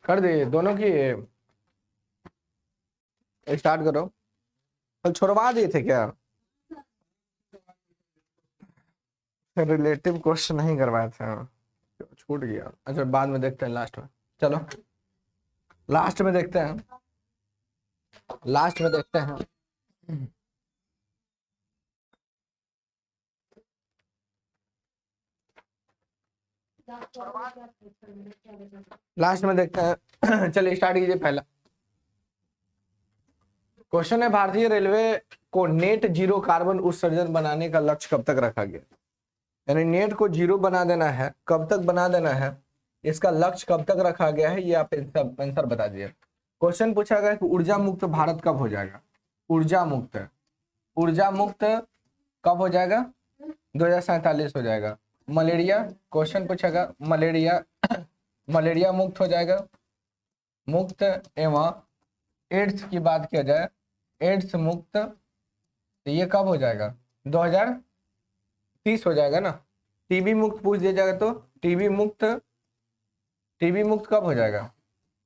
कर दिए दोनों की, स्टार्ट करो। कल छुड़वा दिए थे क्या? रिलेटिव क्वेश्चन नहीं करवाए थे, छूट गया। अच्छा बाद में देखते हैं, लास्ट में। चलो लास्ट में देखते हैं, लास्ट में देखते हैं। लास्ट में देखते हैं। चलिए स्टार्ट कीजिए। पहला क्वेश्चन है, भारतीय रेलवे को नेट जीरो कार्बन उत्सर्जन बनाने का लक्ष्य कब तक रखा गया? यानी नेट को जीरो बना देना है, कब तक बना देना है, इसका लक्ष्य कब तक रखा गया है, ये आप आंसर बता दीजिए। क्वेश्चन पूछा गया कि ऊर्जा मुक्त भारत कब हो जाएगा? ऊर्जा मुक्त, ऊर्जा मुक्त कब हो जाएगा? 2047 हो जाएगा। मलेरिया, क्वेश्चन पूछेगा मलेरिया, मलेरिया मुक्त हो जाएगा। मुक्त एवं एड्स की बात किया जाए, एड्स मुक्त, तो ये कब हो जाएगा? 2030 हो जाएगा ना। टीबी मुक्त पूछ दिया जाएगा तो टीबी मुक्त, टीबी मुक्त कब हो जाएगा?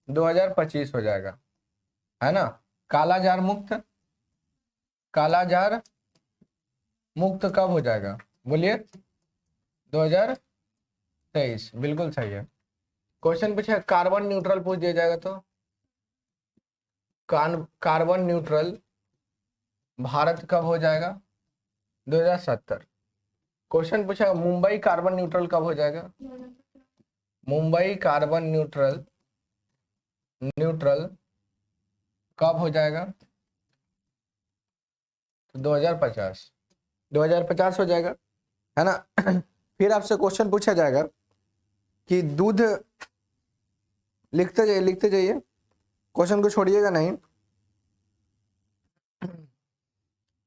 2025 हो जाएगा, है ना। कालाजार मुक्त, कालाजार मुक्त कब हो जाएगा? बोलिए 2023, बिल्कुल सही है। क्वेश्चन पूछे कार्बन न्यूट्रल पूछ दिया जाएगा तो कार्बन न्यूट्रल भारत कब हो जाएगा? 2070। क्वेश्चन पूछा मुंबई कार्बन न्यूट्रल कब हो जाएगा? मुंबई कार्बन न्यूट्रल कब हो जाएगा? तो 2050, 2050 हो जाएगा, है ना। फिर आपसे क्वेश्चन पूछा जाएगा कि दूध, लिखते जाइए लिखते जाइए, क्वेश्चन को छोड़िएगा नहीं।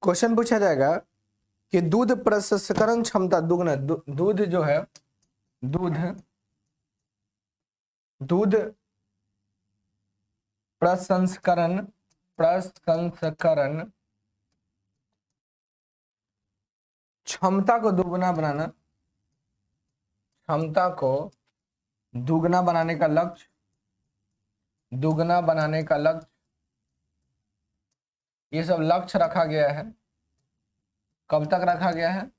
क्वेश्चन पूछा जाएगा कि दूध प्रसंस्करण क्षमता दुगना, दूध जो है, दूध प्रसंस्करण क्षमता को दुगना बनाना, क्षमता को दुगना बनाने का लक्ष्य, दुगना बनाने का लक्ष्य, ये सब लक्ष्य रखा गया है। कब तक रखा गया है?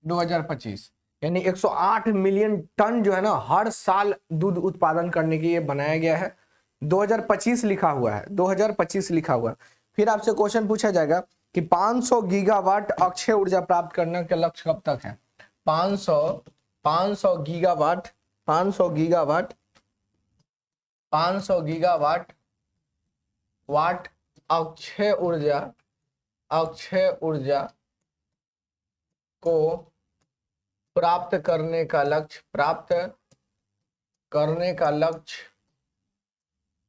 2025। यानी 108 मिलियन टन जो है ना हर साल दूध उत्पादन करने के लिए बनाया गया है। 2025 लिखा हुआ है, 2025 लिखा हुआ है। फिर आपसे क्वेश्चन पूछा जाएगा कि 500 गीगावाट अक्षय ऊर्जा प्राप्त करने का लक्ष्य कब तक है? 500 गीगावाट, 500 गीगावाट वाट अक्षय ऊर्जा को प्राप्त करने का लक्ष्य,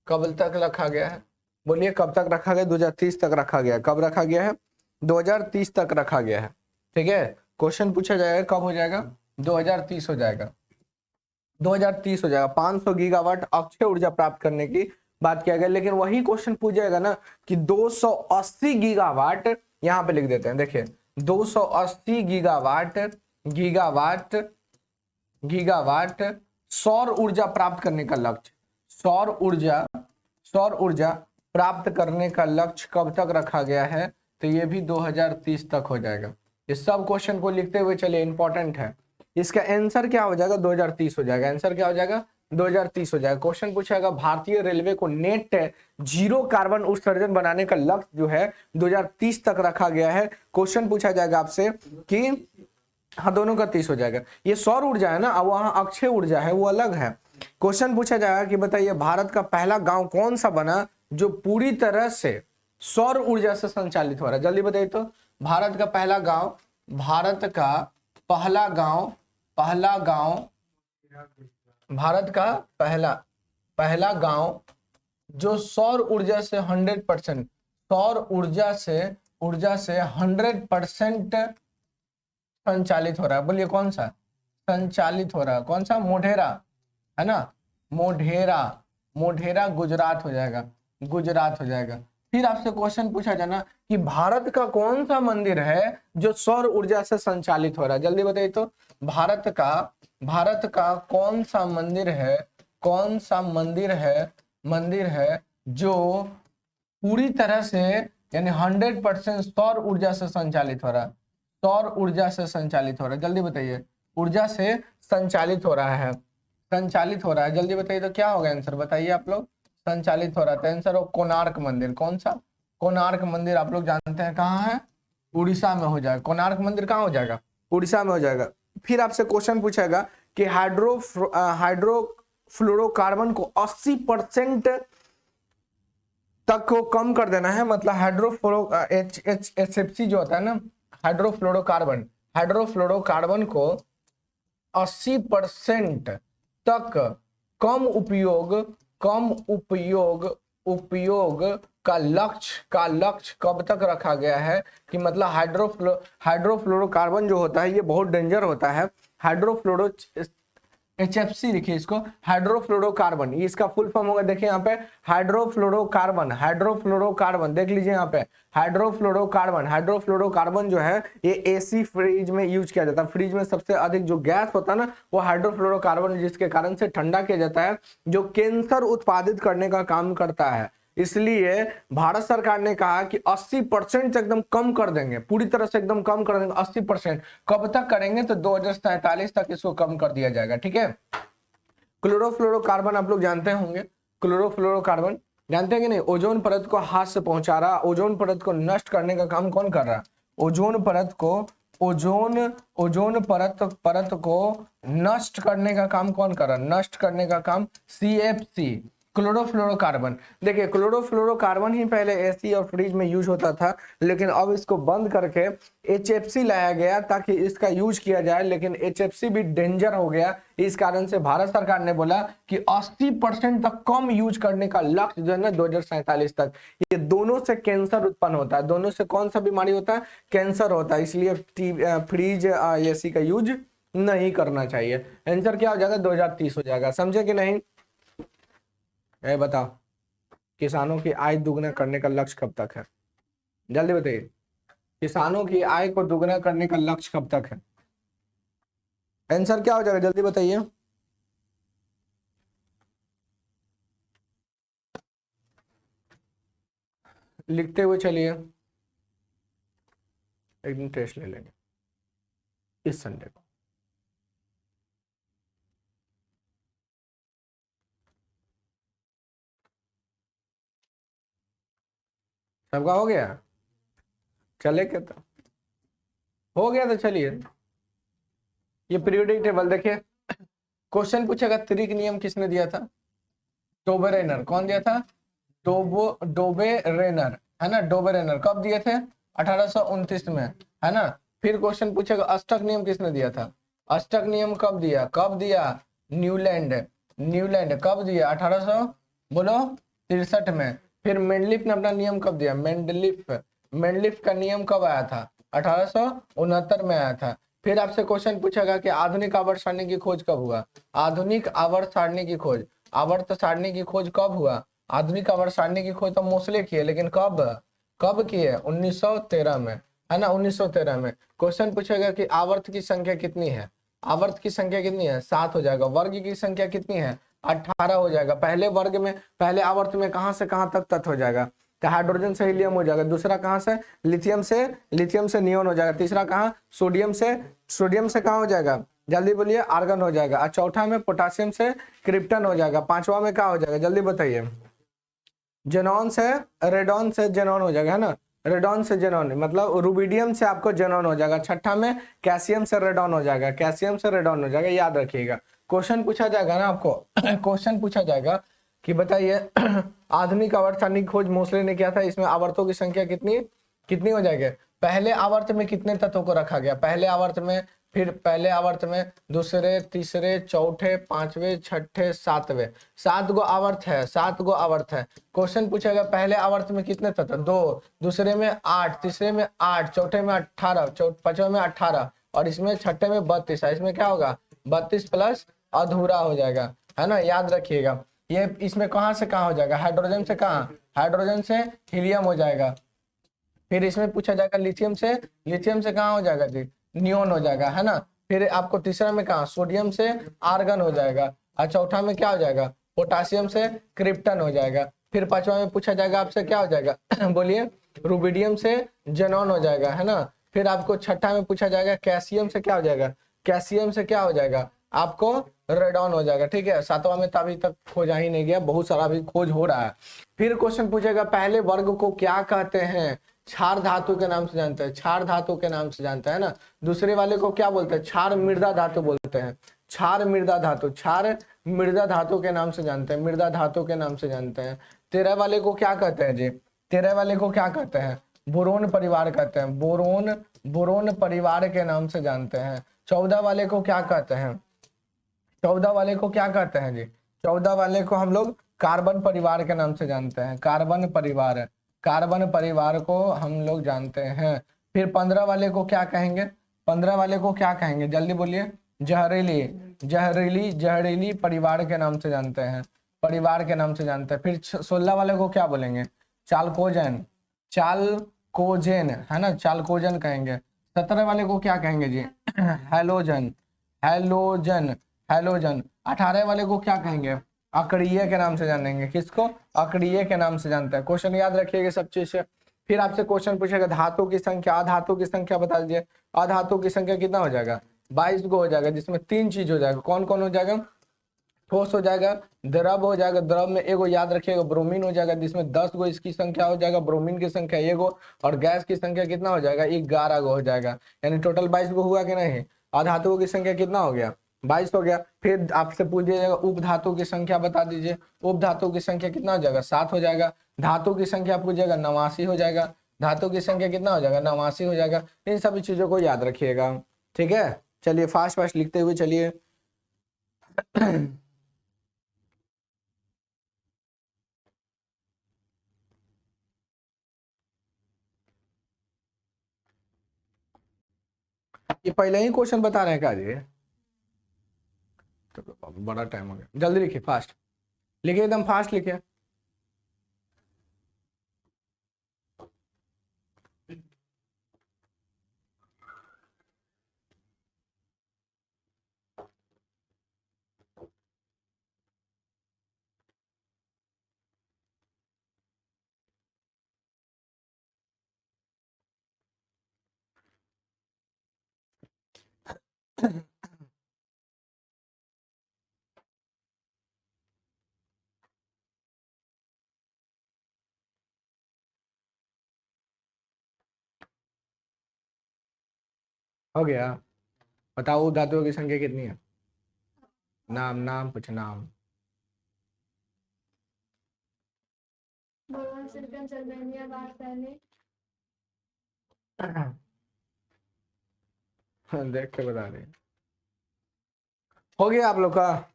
कब तक रखा गया है? बोलिए कब तक रखा गया? 2030 तक रखा गया। कब रखा गया है? 2030 तक रखा गया है। ठीक है, क्वेश्चन पूछा जाएगा कब हो जाएगा? 2030 हो जाएगा, 2030 हो जाएगा। 500 गीगावाट अक्षय ऊर्जा प्राप्त करने की बात किया गया। लेकिन वही क्वेश्चन पूछ जाएगा ना कि 280 गीगावाट, यहां पे लिख देते हैं, देखिए 280 गीगावाट सौर ऊर्जा प्राप्त करने का लक्ष्य, सौर ऊर्जा प्राप्त करने का लक्ष्य कब तक रखा गया है? तो ये भी 2030 तक हो जाएगा। इस सब क्वेश्चन को लिखते हुए चलिए, इंपॉर्टेंट है। इसका आंसर क्या हो जाएगा? 2030 हो जाएगा। आंसर क्या हो जाएगा? 2030 हो जाएगा। क्वेश्चन पूछेगा भारतीय रेलवे को नेट जीरो कार्बन उत्सर्जन बनाने का लक्ष्य जो है 2030 तक रखा गया है। क्वेश्चन पूछा जाएगा आपसे कि हाँ, दोनों का 30 हो जाएगा। ये सौर ऊर्जा है ना, अब वहां अक्षय ऊर्जा है, वो अलग है। क्वेश्चन पूछा जाएगा कि बताइए भारत का पहला गांव कौन सा बना जो पूरी तरह से सौर ऊर्जा से संचालित हो रहा है? जल्दी बताइए तो। भारत का पहला गांव, भारत का पहला गांव जो सौर ऊर्जा से 100%, सौर ऊर्जा से 100% संचालित हो रहा है। बोलिए कौन सा संचालित हो रहा है? कौन सा? मोढेरा, है ना। मोढेरा गुजरात हो जाएगा, गुजरात हो जाएगा। फिर आपसे क्वेश्चन पूछा जाना कि भारत का कौन सा मंदिर है जो सौर ऊर्जा से संचालित हो रहा है? जल्दी बताइए तो। भारत का कौन सा मंदिर है, कौन सा मंदिर है जो पूरी तरह से यानी 100% सौर ऊर्जा से संचालित हो रहा है, सौर ऊर्जा से संचालित हो रहा है? जल्दी बताइए, ऊर्जा से संचालित हो रहा है, संचालित हो रहा है, जल्दी बताइए तो क्या होगा आंसर, बताइए आप लोग। संचालित हो रहा है आंसर हो कोणार्क मंदिर। कौन सा? कोणार्क मंदिर आप लोग जानते हैं कहाँ है? उड़ीसा में हो जाएगा। कोणार्क मंदिर कहाँ हो जाएगा? उड़ीसा में हो जाएगा। फिर आपसे क्वेश्चन पूछेगा कि हाइड्रोफ्लोरोकार्बन को 80% तक को कम कर देना है, मतलब HFC जो होता है ना, हाइड्रोफ्लोरोकार्बन को 80% तक कम उपयोग का लक्ष्य कब तक रखा गया है? कि मतलब हाइड्रोफ्लोरोकार्बन जो होता है ये बहुत डेंजर होता है। HFC लिखिए इसको, हाइड्रोफ्लोरोकार्बन, ये इसका फुल फॉर्म होगा, देखिए यहाँ पे हाइड्रोफ्लोरोकार्बन देख लीजिए यहाँ पे, हाइड्रोफ्लोरोकार्बन जो है ये एसी फ्रिज में यूज किया जाता है। फ्रिज में सबसे अधिक जो गैस होता है ना वो हाइड्रोफ्लोरोकार्बन, जिसके कारण से ठंडा किया जाता है, जो कैंसर उत्पादित करने का काम करता है। इसलिए भारत सरकार ने कहा कि 80% से एकदम कम कर देंगे, पूरी तरह से एकदम कम कर देंगे 80%। कब तक करेंगे? तो 2047 तक इसको कम कर दिया जाएगा, ठीक है। क्लोरोफ्लोरोकार्बन आप लोग जानते होंगे, क्लोरोफ्लोरोकार्बन जानते हैं कि नहीं? ओजोन परत को हाथ से पहुंचा रहा, ओजोन परत को नष्ट करने का काम कौन कर रहा है? ओजोन परत को नष्ट करने का काम कौन कर रहा है? नष्ट करने का काम CFC, क्लोरोफ्लोरोकार्बन। देखिए क्लोरोफ्लोरोकार्बन ही पहले एसी और फ्रिज में यूज होता था, लेकिन अब इसको बंद करके HFC लाया गया ताकि इसका यूज किया जाए, लेकिन HFC भी डेंजर हो गया। इस कारण से भारत सरकार ने बोला कि 80% तक कम यूज करने का लक्ष्य जो है ना 2047 तक। ये दोनों से कैंसर उत्पन्न होता है, दोनों से कौन सा बीमारी होता है? कैंसर होता है। इसलिए फ्रिज एसी का यूज नहीं करना चाहिए। आंसर क्या हो जाएगा? 2030 हो जाएगा। समझे कि नहीं? बताओ, किसानों की आय दुगना करने का लक्ष्य कब तक है? जल्दी बताइए, किसानों की आय को दुगना करने का लक्ष्य कब तक है? आंसर क्या हो जाएगा? जल्दी बताइए। लिखते हुए चलिए, एक दिन टेस्ट ले लेंगे इस संडे को। सबका हो गया? चले क्या? तो हो गया तो चलिए। ये पीरियोडिक टेबल देखिए, क्वेश्चन पूछेगा त्रिक नियम किसने दिया था? डोबेरेनर। कौन दिया था? डोबेरेनर, है ना। डोबेरेनर कब दिए थे? 1829 में, है ना। फिर क्वेश्चन पूछेगा अष्टक नियम किसने दिया था? अष्टक नियम कब दिया? न्यूलैंड कब दिया? 1800 बोलो 63 में। फिर मेंडलिफ ने अपना नियम कब दिया? मेंडलिफ का नियम कब आया था? 1869 में आया था। फिर आपसे क्वेश्चन पूछेगा कि आधुनिक आवर्त सारणी की खोज कब हुआ? आधुनिक आवर्त सारणी की खोज कब हुआ? आधुनिक आवर्त सारणी की खोज तो मोस्ले की है, लेकिन कब की है? 1913 में, है ना। 1913 में। क्वेश्चन पूछेगा कि आवर्त की संख्या कितनी है? आवर्त की संख्या कितनी है? 7 हो जाएगा। वर्ग की संख्या कितनी है? 18 हो जाएगा। पहले आवर्त में कहां से कहां तक तत्व हो जाएगा? तो हाइड्रोजन से हीलियम हो जाएगा। दूसरा कहां से? लिथियम से नियोन हो जाएगा। तीसरा कहां? सोडियम से कहां हो जाएगा? जल्दी बोलिए। आर्गन हो जाएगा। और चौथा में पोटासियम से क्रिप्टन हो जाएगा। पांचवा में क्या हो जाएगा? जल्दी बताइए। जेनॉन से रेडॉन से जेनॉन हो जाएगा, है ना। रेडॉन से जेनॉन, मतलब रूबिडियम से आपको जेनॉन हो जाएगा। छठा में कैल्शियम से रेडॉन हो जाएगा, याद रखिएगा। क्वेश्चन पूछा जाएगा ना आपको क्वेश्चन पूछा जाएगा कि बताइए आधुनिक आवर्त सारणी की खोज मोस्ले ने किया था, इसमें आवर्तों की संख्या कितनी हो जाएगी? पहले आवर्त में कितने तत्वों को रखा गया? पहले आवर्त में दूसरे, तीसरे, चौथे, पांचवे, छठे, सातवें, 7 गो आवर्त है। क्वेश्चन पूछेगा पहले आवर्त में कितने तत्व? 2, दूसरे में 8, तीसरे में 8, चौथे में 18, पांचवे में 18 और इसमें छठे में 32 है। इसमें क्या होगा? 32 प्लस अधूरा हो जाएगा, है ना। याद रखिएगा। ये इसमें कहां से कहां हो जाएगा? हाइड्रोजन से हीलियम हो जाएगा। फिर इसमें पूछा जाएगा लिथियम से कहां हो जाएगा जी? नियोन हो जाएगा, है ना। फिर आपको तीसरा में कहा? सोडियम से आर्गन हो जाएगा। और चौथा में क्या हो जाएगा, पोटासियम से क्रिप्टन हो जाएगा। फिर पांचवा में पूछा जाएगा आपसे क्या हो जाएगा बोलिए, रुबिडियम से जेनॉन हो जाएगा, है ना। फिर आपको छठा में पूछा जाएगा कैल्शियम से क्या हो जाएगा, कैल्शियम से क्या हो जाएगा आपको रेडॉन हो जाएगा। ठीक है, सातवां में तो अभी तक खोजा ही नहीं गया, बहुत सारा अभी खोज हो रहा है। फिर क्वेश्चन पूछेगा पहले वर्ग को क्या कहते हैं, क्षार धातु के नाम से जानते हैं, क्षार धातु के नाम से जानते हैं ना। दूसरे वाले को क्या बोलते हैं, क्षार मृदा धातु बोलते हैं, क्षार मृदा धातु, क्षार मृदा धातु के नाम से जानते हैं, मृदा धातु के नाम से जानते हैं। 13 वाले को क्या कहते हैं जी, 13 वाले को क्या कहते हैं, बोरोन परिवार कहते हैं, बोरोन, बोरोन परिवार के नाम से जानते हैं। 14 वाले को क्या कहते हैं, 14 वाले को क्या कहते हैं जी, 14 वाले को हम लोग कार्बन परिवार के नाम से जानते हैं, कार्बन परिवार, कार्बन परिवार को हम लोग जानते हैं। फिर 15 वाले को क्या कहेंगे, 15 वाले को क्या कहेंगे जल्दी बोलिए, जहरीली, जहरीली, जहरीली परिवार के नाम से जानते हैं, परिवार के नाम से जानते हैं। फिर 16 वाले को क्या बोलेंगे, चालकोजन, चालकोजेन, है ना, चालकोजन कहेंगे। 17 वाले को क्या कहेंगे जी हैलोजन, हैलोजन, हैलोजन। 18 वाले को क्या कहेंगे, अकड़ीय के नाम से जानेंगे, किसको, अकड़ीय के नाम से जानते हैं। क्वेश्चन याद रखिएगा सब चीज से। फिर आपसे क्वेश्चन पूछेगा धातु की संख्या, अधातु की संख्या बता दीजिए। अधातु की संख्या कितना हो जाएगा, 22 को हो जाएगा, जिसमें 3 चीज हो जाएगा। कौन कौन हो जाएगा, ठोस हो जाएगा, द्रव हो जाएगा, द्रव में एगो याद रखिएगा ब्रोमीन हो जाएगा, जिसमें 10 गो इसकी संख्या हो जाएगा, ब्रोमीन की संख्या एगो, और गैस की संख्या कितना हो जाएगा, 11 गो हो जाएगा, यानी टोटल 22 गो हुआ कि नहीं। अधातुओं की संख्या कितना हो गया, 22 हो गया। फिर आपसे पूछ दिया जाएगा उपधातु की संख्या बता दीजिए, उपधातु की संख्या कितना हो जाएगा, 7 हो जाएगा। धातु की संख्या पूछेगा 89 हो जाएगा, धातु की संख्या कितना हो जाएगा, 89 हो जाएगा। इन सभी चीजों को याद रखिएगा, ठीक है। चलिए फास्ट फास्ट लिखते हुए चलिए ये पहले ही क्वेश्चन बता रहे हैं क्या जी, तो बड़ा टाइम हो गया, जल्दी लिखिए, फास्ट लिखिए, एकदम फास्ट लिखिए। हो गया, बताओ धातुओं की संख्या कितनी है, नाम, नाम कुछ नाम। Boron, silicon, germanium, arsenic. देख के बता रहे, हो गया आप लोग का,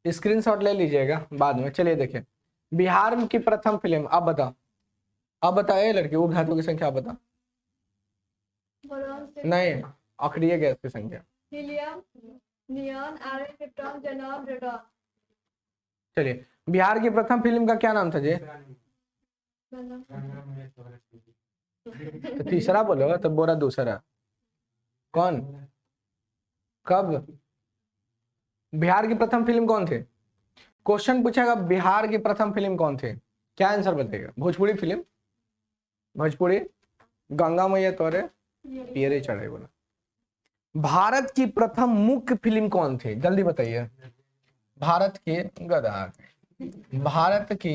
स्क्रीनशॉट ले लीजिएगा बाद में। चलिए देखिए, बिहार की प्रथम फिल्म, अब बताओ, अब बताए लड़की, उपधातु की संख्या, आप बताओ। बोरोन, नहीं, अक्रिय गैस की संख्या। Helium, neon, argon, krypton, xenon, radon. चलिए, बिहार की प्रथम फिल्म का क्या नाम था जी, तो तीसरा बोलो तो बोरा दूसरा, कौन, कब, बिहार की प्रथम फिल्म कौन थे, क्वेश्चन पूछेगा बिहार की प्रथम फिल्म कौन थे, क्या आंसर बताएगा, भोजपुरी फिल्म, भोजपुरी, गंगा मैया तोरे पियरे चढ़े बोला। भारत की प्रथम मुख्य फिल्म कौन थी, जल्दी बताइए, भारत के गधा, भारत की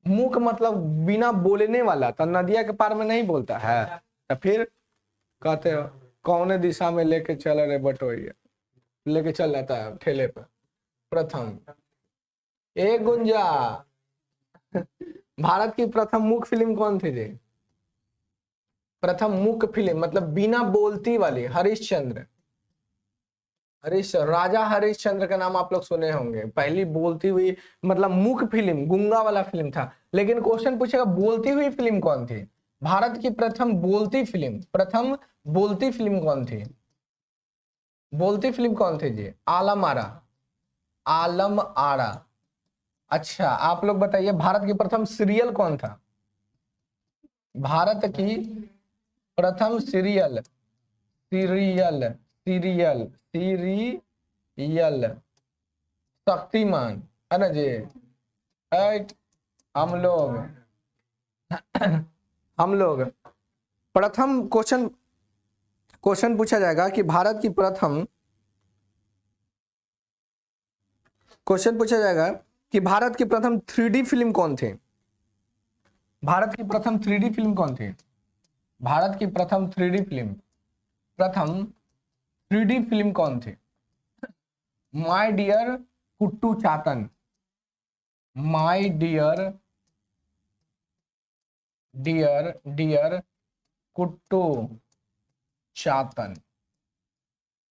मुख मतलब बिना बोलने वाला, तो नदिया के पार में नहीं बोलता है, तो फिर कहते हो कौन दिशा में लेके चल रहे बटोरिया, लेके चल जाता है ठेले पर। प्रथम ए गुंजा भारत की प्रथम मुख्य फिल्म कौन थी जी, प्रथम मुख्य फिल्म मतलब बिना बोलती वाली, हरिश्चंद्र, हरिश्चंद्र, राजा हरिश्चंद्र का नाम आप लोग सुने होंगे। पहली बोलती हुई मतलब मुख्य फिल्म गूंगा वाला फिल्म था, लेकिन क्वेश्चन पूछेगा बोलती हुई फिल्म कौन थी, भारत की प्रथम बोलती फिल्म, प्रथम बोलती फिल्म कौन थी, बोलती फिल्म कौन थी जी, आलम आरा, आलम आरा। अच्छा आप लोग बताइए भारत की प्रथम सीरियल कौन था, भारत की प्रथम serial, serial, serial, serial, Shaktimaan है ना जी। राइट। हम लोग हम लोग प्रथम क्वेश्चन पूछा जाएगा कि भारत की प्रथम क्वेश्चन पूछा जाएगा कि भारत की प्रथम 3D फिल्म कौन थे। भारत की प्रथम 3D फिल्म कौन थी। भारत की प्रथम 3D फिल्म कौन थी। My dear Kuttu Chathan. My dear Kuttu Chathan.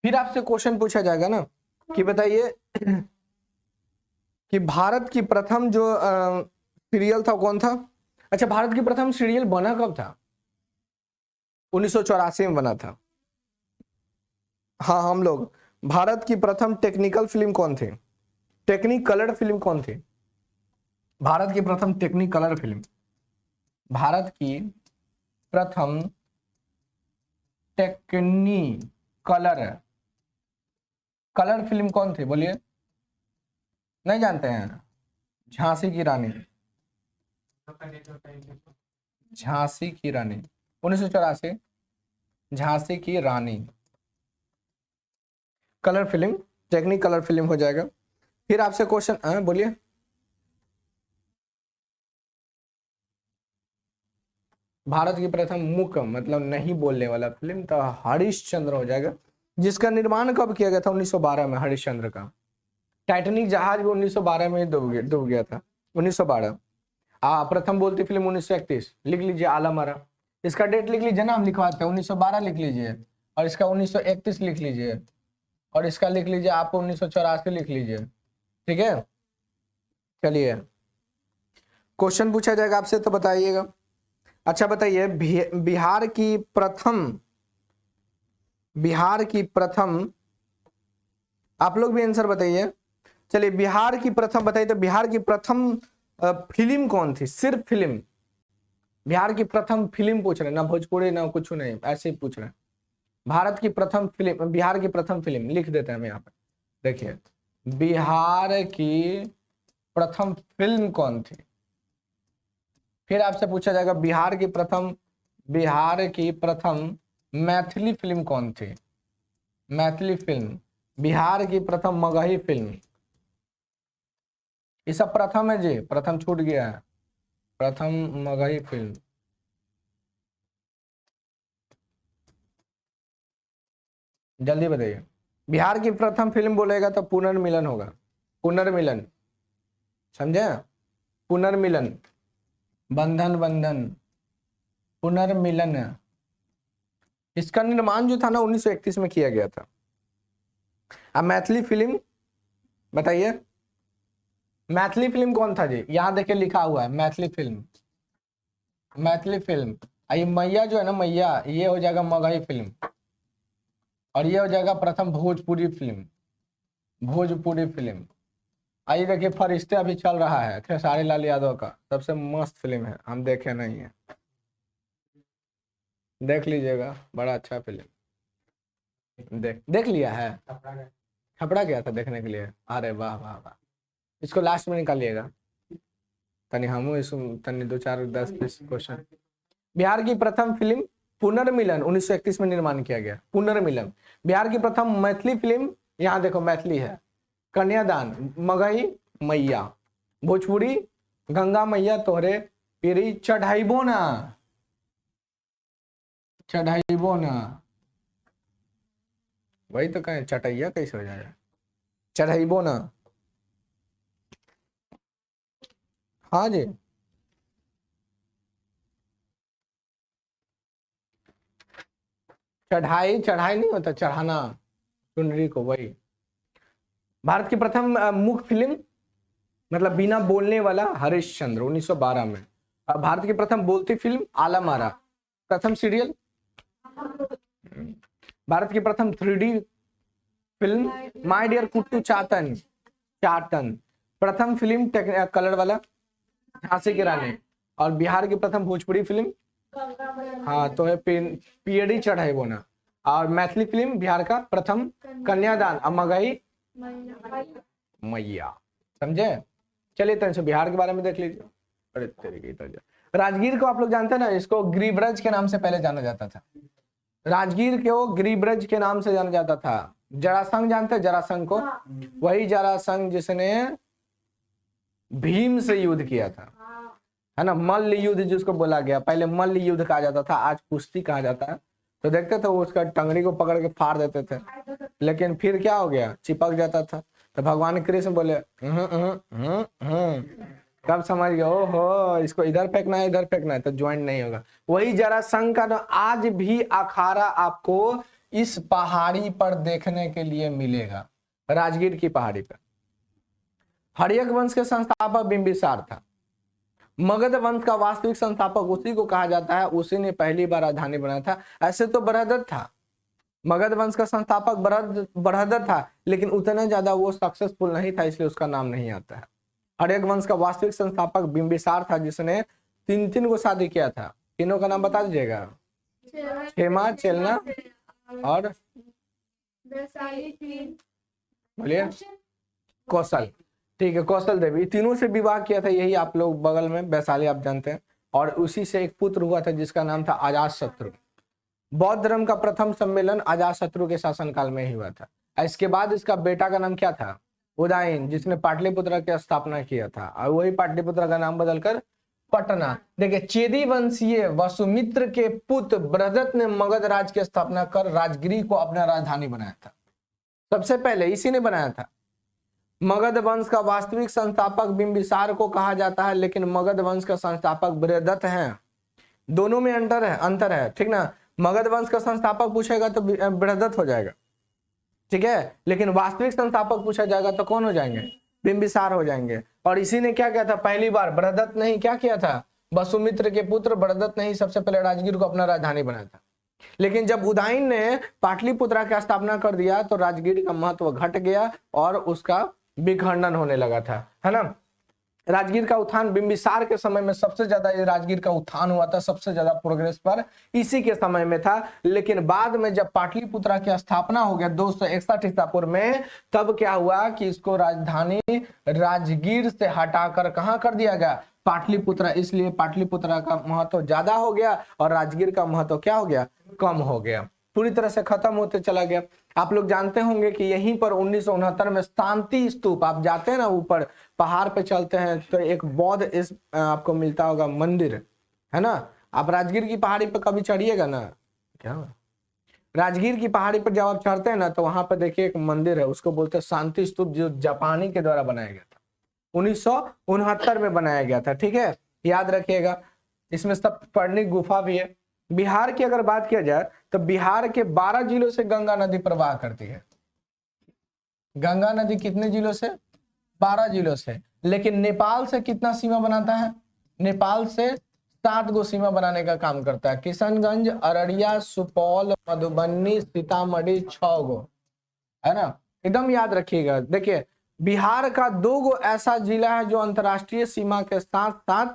फिर आपसे क्वेश्चन पूछा जाएगा ना कि बताइए कि भारत की प्रथम जो सीरियल था कौन था। अच्छा, भारत की प्रथम सीरियल बना कब था। 1984 में बना था। हाँ, हम लोग भारत की प्रथम टेक्निकल फिल्म कौन थे। टेक्निक कलर फिल्म कौन थी। भारत की प्रथम टेक्निक कलर फिल्म भारत की प्रथम टेक्नी कलर फिल्म कौन थी बोलिए। नहीं जानते हैं। झांसी की रानी। झांसी की रानी 1984। Jhansi ki Rani colour film, Technicolor film हो जाएगा। फिर आपसे क्वेश्चन बोलिए। भारत की प्रथम मूक मतलब नहीं बोलने वाला फिल्म तो हरिश्चंद्र हो जाएगा, जिसका निर्माण कब किया गया था। 1912 में हरिश्चंद्र का। टाइटैनिक जहाज भी 1912 में ही डूब गया था। 1912। प्रथम बोलती फिल्म 1931। लिख लीजिए आलम आरा। इसका डेट लिख लीजिए ना, हम लिखवाते हैं 1912 लिख लीजिए, और इसका 1931 लिख लीजिए, और इसका लिख लीजिए आपको 1984 लिख लीजिए। ठीक है, चलिए क्वेश्चन पूछा जाएगा आपसे तो बताइएगा। अच्छा बताइए, बिहार की प्रथम आप लोग भी आंसर बताइए। चलिए, बिहार की प्रथम बताइए तो बिहार की प्रथम फिल्म कौन थी। सिर्फ फिल्म, बिहार की प्रथम फिल्म पूछ रहे हैं ना, भोजपुरी ना कुछ नहीं, ऐसे ही पूछ रहे हैं। भारत की प्रथम फिल्म, बिहार की प्रथम फिल्म लिख देते हैं हम यहाँ पे। देखिए, बिहार की प्रथम फिल्म कौन थी। फिर आपसे पूछा जाएगा बिहार की प्रथम मैथिली फिल्म कौन थी। मैथिली फिल्म, बिहार की प्रथम मगही फिल्म। ये सब प्रथम है जी, प्रथम छूट गया है। प्रथम मगही फिल्म, जल्दी बताइए। बिहार की प्रथम फिल्म बोलेगा तो पुनर्मिलन होगा। पुनर्मिलन, समझे। पुनर्मिलन, बंधन पुनर्मिलन। इसका निर्माण जो था ना 1931 में किया गया था। अब मैथिली फिल्म बताइए, मैथिली फिल्म कौन था जी। यहां देखिए लिखा हुआ है मैथिली फिल्म। ये मैया जो है ना, मैया, ये हो जाएगा मगही फिल्म, और ये हो जाएगा प्रथम भोजपुरी फिल्म। आइए देखिए, फरिश्ते अभी चल रहा है खेसारी लाल यादव का, सबसे मस्त फिल्म है, हम देखे नहीं है, देख लीजिएगा, बड़ा अच्छा फिल्म। देख लिया है। छपड़ा गया था देखने के लिए। अरे वाह वाह वाह, इसको लास्ट में निकालिएगा तनी, हम इस तनी 2 4 10 20 क्वेश्चन। बिहार की प्रथम फिल्म पुनर्मिलन 1931 में निर्माण किया गया। पुनर्मिलन। बिहार की प्रथम मैथिली फिल्म, यहाँ देखो मैथिली है, कन्यादान, मगही मैया, भोजपुरी गंगा मैया तोहरे पीरी चढ़ाइबो ना। वही तो कहें, चटैया कैसे हो जाएगा, चढ़ाइबो ना। हाँ जी, चढ़ाई नहीं होता, चढ़ाना चुनरी को, वही। भारत की प्रथम मुख्य फिल्म मतलब बिना बोलने वाला हरिश्चंद्र 1912 में। भारत की प्रथम बोलती फिल्म आलम आरा। प्रथम सीरियल, भारत की प्रथम 3D film my dear Kuttu Chathan. प्रथम फिल्म कलर वाला झांसी की रानी। और बिहार की प्रथम भोजपुरी फिल्म, हाँ तो है पीएडी चढ़ाई बोना। और मैथिली फिल्म बिहार का प्रथम कन्यादान, मगही मैया, समझे। चलिए तो बिहार के बारे में देख लीजिए। अरे तरीके तो राजगीर को आप लोग जानते हैं ना, इसको गिरिब्रज के नाम से पहले जाना जाता था। राजगीर को गिरिब्रज के नाम से जाना जाता था। जरासंध जानते हैं जरासंध को? वही जरासंध जिसने भीम से युद्ध किया था, है ना, मल्ल युद्ध जिसको बोला गया। पहले मल्ल युद्ध कहा जाता था, आज कुश्ती कहा जाता है। तो देखते थे वो उसका टंगड़ी को पकड़ के फाड़ देते थे, लेकिन फिर क्या हो गया, चिपक जाता था। तो भगवान कृष्ण बोले कब समझ गए, ओहो इसको इधर फेंकना है इधर फेंकना है, तो ज्वाइंट नहीं होगा। वही जरासंध का आज भी अखाड़ा आपको इस पहाड़ी पर देखने के लिए मिलेगा, राजगीर की पहाड़ी पर। हर्यक वंश के संस्थापक बिंबिसार था। मगध वंश का वास्तविक संस्थापक उसी को कहा जाता है, उसी ने पहली बार राजधानी बनाया था। ऐसे तो बृहदत्त था, मगध वंश का संस्थापक बृहदत्त था, लेकिन उतना ज्यादा वो सक्सेसफुल नहीं था, इसलिए उसका नाम नहीं आता है। हर्यक वंश का वास्तविक संस्थापक बिंबिसार था, जिसने 3 को शादी किया था। तीनों का नाम बता दीजिएगा। क्षेमा, चेलना और बोलिए कौशल। ठीक है, कौशल देवी, तीनों से विवाह किया था। यही आप लोग बगल में वैशाली आप जानते हैं। और उसी से एक पुत्र हुआ था जिसका नाम था अजातशत्रु। बौद्ध धर्म का प्रथम सम्मेलन अजातशत्रु के शासनकाल में ही हुआ था। इसके बाद इसका बेटा का नाम क्या था, उदयन, जिसने पाटलिपुत्र की स्थापना किया था। और वही पाटलिपुत्र का नाम बदलकर पटना। देखिए, चेदी वंशीय वसुमित्र के पुत्र बृहदत्त ने मगध राज की स्थापना कर राजगिरी को अपना राजधानी बनाया था। सबसे पहले इसी ने बनाया था। मगध वंश का वास्तविक संस्थापक बिंबिसार को कहा जाता है, लेकिन मगध वंश का संस्थापक बृहदत्त है। दोनों में अंतर है, ठीक ना। मगध वंश का संस्थापक पूछेगा तो बृहदत्त हो जाएगा, ठीक है, लेकिन वास्तविक संस्थापक पूछा जाएगा तो कौन हो जाएंगे, बिंबिसार हो जाएंगे। और इसी ने क्या किया था, पहली बार बृहदत्त नहीं क्या किया था, वसुमित्र के पुत्र बृहदत्त ने ही सबसे पहले राजगीर को अपना राजधानी बनाया था। लेकिन जब उदयन ने पाटलिपुत्र की स्थापना कर दिया तो राजगीर का महत्व घट गया और उसका विखंडन होने लगा था, है ना। राजगीर का उत्थान बिंबिसार के समय में सबसे ज्यादा राजगीर का उत्थान हुआ था, सबसे ज्यादा प्रोग्रेस पर इसी के समय में था। लेकिन बाद में जब पाटलिपुत्र की स्थापना हो गया 261 ईसा पूर्व में, तब क्या हुआ कि इसको राजधानी राजगीर से हटाकर कहां कर दिया गया, पाटलिपुत्र। इसलिए पाटलिपुत्र का महत्व ज्यादा हो गया और राजगीर का महत्व क्या हो गया, कम हो गया, पूरी तरह से खत्म होते चला गया। आप लोग जानते होंगे कि यहीं पर 1969 में शांति स्तूप, आप जाते हैं ना ऊपर पहाड़ पे चलते हैं तो एक बौद्ध इस आपको मिलता होगा मंदिर, है ना। आप राजगीर की पहाड़ी पर कभी चढ़िएगा ना, क्या राजगीर की पहाड़ी पर जब आप चढ़ते हैं ना तो वहां पर देखिए एक मंदिर है, उसको बोलते हैं शांति स्तूप, जो जापानी के द्वारा बनाया गया था, 1969 में बनाया गया था, ठीक है, याद रखिएगा। इसमें सब पर्णिक गुफा भी है। बिहार की अगर बात किया जाए तो बिहार के 12 जिलों से गंगा नदी प्रवाह करती है। गंगा नदी कितने जिलों से, 12 जिलों से। लेकिन नेपाल से कितना सीमा बनाता है, नेपाल से 7 गो सीमा बनाने का काम करता है। किशनगंज, अररिया, सुपौल, मधुबनी, सीतामढ़ी, 6 गो, है ना, एकदम याद रखिएगा। देखिए, बिहार का 2 गो ऐसा जिला है जो अंतरराष्ट्रीय सीमा के साथ साथ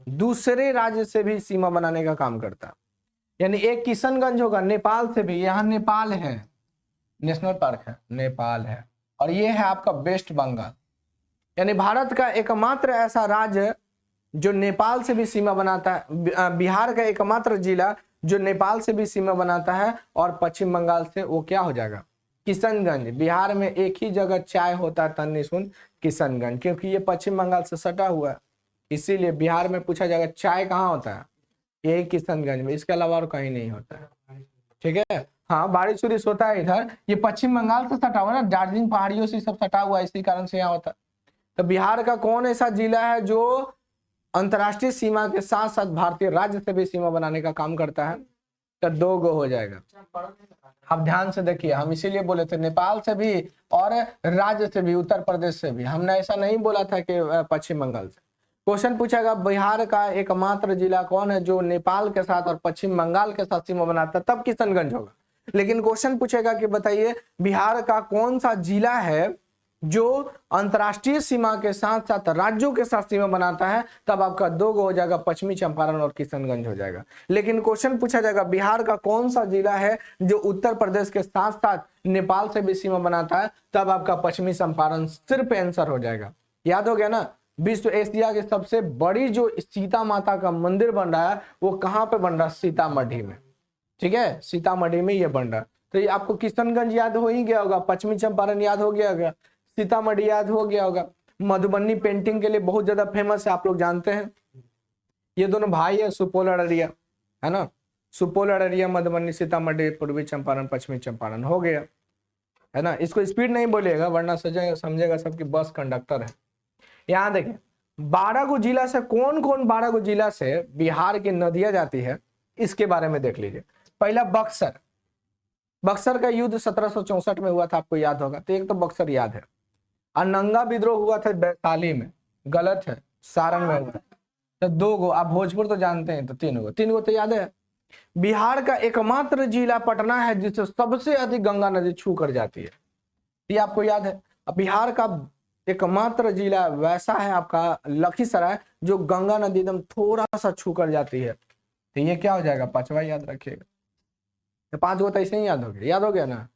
दूसरे राज्य से भी सीमा बनाने का काम करता है। यानी एक किशनगंज होगा नेपाल से भी, यहाँ नेपाल है, नेशनल पार्क है, नेपाल है, और ये है आपका वेस्ट बंगाल। यानी भारत का एकमात्र ऐसा राज्य जो नेपाल से भी सीमा बनाता है, बिहार का एकमात्र जिला जो नेपाल से भी सीमा बनाता है और पश्चिम बंगाल से, वो क्या हो जाएगा, किशनगंज। बिहार में एक ही जगह चाय होता है, तन्नी सुन, किशनगंज, क्योंकि ये पश्चिम बंगाल से सटा हुआ है, इसीलिए बिहार में पूछा जाएगा चाय कहाँ होता है, यही किशनगंज में, इसके अलावा और कहीं नहीं होता है, ठीक है। हाँ, बारिश उरिश होता है इधर, ये पश्चिम बंगाल से सटा हुआ ना, दार्जिलिंग पहाड़ियों से सब सटा हुआ है, इसी कारण से यहाँ होता है। तो बिहार का कौन ऐसा जिला है जो अंतरराष्ट्रीय सीमा के साथ साथ भारतीय राज्य से भी सीमा बनाने का काम करता है, तो 2 गो हो जाएगा। आप ध्यान से देखिए, हम इसीलिए बोले थे नेपाल से भी और राज्य से भी, उत्तर प्रदेश से भी, हमने ऐसा नहीं बोला था कि पश्चिम बंगाल से। क्वेश्चन पूछेगा बिहार का एकमात्र जिला कौन है जो नेपाल के साथ और पश्चिम बंगाल के साथ सीमा बनाता है, तब किशनगंज होगा। लेकिन क्वेश्चन पूछेगा कि बताइए बिहार का कौन सा जिला है जो अंतर्राष्ट्रीय सीमा के साथ साथ राज्यों के साथ सीमा बनाता है, तब आपका 2 गो हो जाएगा, पश्चिमी चंपारण और किशनगंज हो जाएगा। लेकिन क्वेश्चन पूछा जाएगा बिहार का कौन सा जिला है जो उत्तर प्रदेश के साथ साथ नेपाल से भी सीमा बनाता है, तब आपका पश्चिमी चंपारण सिर्फ आंसर हो जाएगा। याद हो गया ना। विश्व एशिया की सबसे बड़ी जो सीता माता का मंदिर बन रहा है वो कहाँ पे बन रहा है? सीतामढ़ी में। ठीक है, सीतामढ़ी में ये बन रहा है। तो ये आपको किशनगंज याद हो ही गया होगा, पश्चिमी चंपारण याद हो गया होगा, सीतामढ़ी याद हो गया होगा। मधुबनी पेंटिंग के लिए बहुत ज्यादा फेमस है, आप लोग जानते हैं। ये दोनों भाई है, सुपौल अररिया, है ना। सुपौल अररिया मधुबनी सीतामढ़ी पूर्वी चंपारण पश्चिमी चंपारण हो गया, है ना। इसको स्पीड नहीं बोलिएगा वरना समझेगा सबकी बस कंडक्टर है। यहाँ देखें 12 गो जिला से कौन कौन 12 गो जिला से बिहार की नदियां जाती है, इसके बारे में देख लीजिए। पहला बक्सर। बक्सर का युद्ध 1764 में हुआ था, आपको याद होगा, तो एक तो बक्सर याद है। और नंगा विद्रोह हुआ था वैशाली में, गलत है, सारण में हुआ। तो 2 गो। आप भोजपुर तो जानते हैं, तो 3 गो तो याद है। बिहार का एकमात्र जिला पटना है जिससे सबसे अधिक गंगा नदी छू कर जाती है, ये आपको याद है। अब बिहार का एकमात्र जिला वैसा है आपका लखीसराय, जो गंगा नदी एकदम थोड़ा सा छू कर जाती है। तो ये क्या हो जाएगा? 5वां याद रखिएगा। तो 5 गो तो ऐसे ही याद हो गया ना।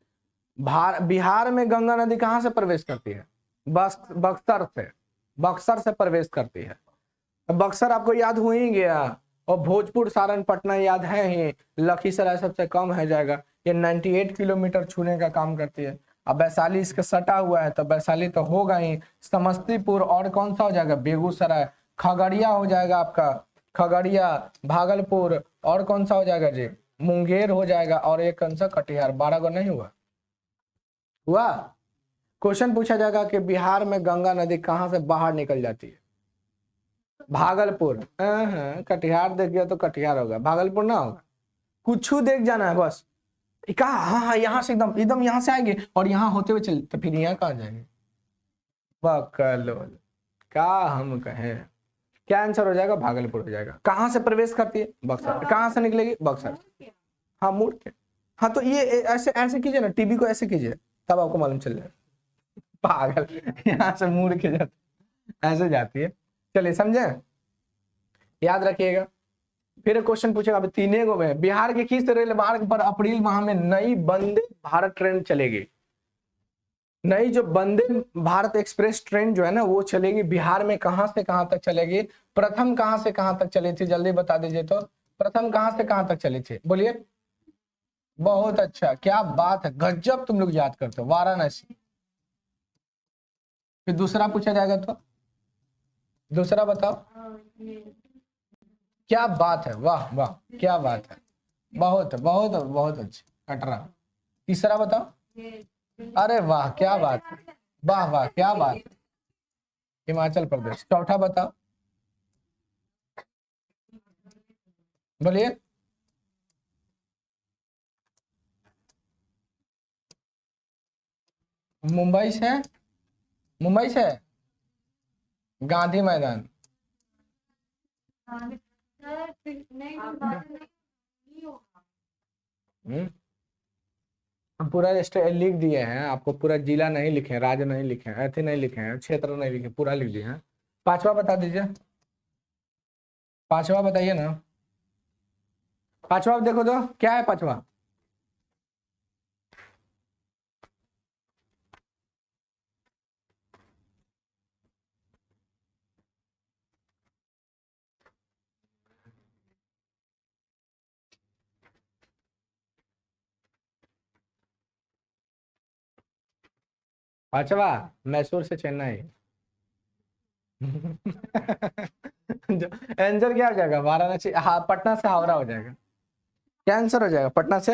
बिहार में गंगा नदी कहाँ से प्रवेश करती है? बक्सर से प्रवेश करती है। बक्सर आपको याद हो ही गया। और भोजपुर सारण पटना याद है ही। लखीसराय सबसे कम है जाएगा, ये 98 किलोमीटर छूने का काम करती है। अब वैशाली इसके सटा हुआ है, तो वैशाली तो होगा ही। समस्तीपुर और कौन सा हो जाएगा? बेगूसराय। खगड़िया हो जाएगा आपका, खगड़िया, भागलपुर, और कौन सा हो जाएगा जी? मुंगेर हो जाएगा। और एक कौन सा? कटिहार। 12 गो नहीं हुआ। क्वेश्चन पूछा जाएगा कि बिहार में गंगा नदी कहां से बाहर निकल जाती है? भागलपुर। कटिहार देख गया तो कटिहार होगा, भागलपुर ना होगा। कुछ देख जाना है बस। कहा हाँ यहाँ से एकदम एकदम यहाँ से आएंगे और यहाँ होते हुए चल, तो फिर यहाँ कहाँ जाएंगे? बकलोल। क्या हम कहें, क्या आंसर हो जाएगा? भागलपुर हो जाएगा। कहाँ से प्रवेश करती है? बक्सर। कहाँ से निकलेगी? बक्सर। हाँ, मुड़ के। हाँ, तो ये ऐसे ऐसे कीजिए ना, टीवी को ऐसे कीजिए, तब आपको मालूम चल जाए। पागल, यहाँ से मुड़ के जाती, ऐसे जाती है। चलिए समझे, याद रखिएगा। फिर क्वेश्चन पूछेगा, अभी 3 गो में, बिहार के किस रेल मार्ग पर अप्रैल माह में नई वंदे भारत ट्रेन चलेगी? नई जो वंदे भारत एक्सप्रेस ट्रेन जो है ना, वो चलेगी बिहार में। कहां से कहां तक चलेगी? प्रथम कहां से कहां तक चली थी? जल्दी बता दीजिए तो। प्रथम कहां से कहां तक चली थी? बोलिए। बहुत अच्छा, क्या बात है, गजब तुम लोग याद करते हो। वाराणसी। फिर दूसरा पूछा जाएगा तो दूसरा बताओ। क्या बात है, वाह वाह, क्या बात है, बहुत बहुत बहुत अच्छा। कटरा। तीसरा बताओ। अरे वाह, क्या बात है, वाह वाह, क्या बात है, हिमाचल प्रदेश। चौथा बताओ, बोलिए। मुंबई से, मुंबई से गांधी मैदान। हम पूरा लिख दिए हैं आपको, पूरा जिला नहीं लिखे, राज्य नहीं लिखे, ऐसे नहीं लिखे हैं, क्षेत्र नहीं लिखे, पूरा लिख दिए हैं। 5वां बता दीजिए, 5वां बताइए ना। 5वां देखो तो क्या है 5वां? पांचवा मैसूर से चेन्नई। आंसर क्या हो जाएगा? वाराणसी। हाँ, पटना से हावड़ा हो जाएगा। क्या आंसर हो जाएगा? पटना से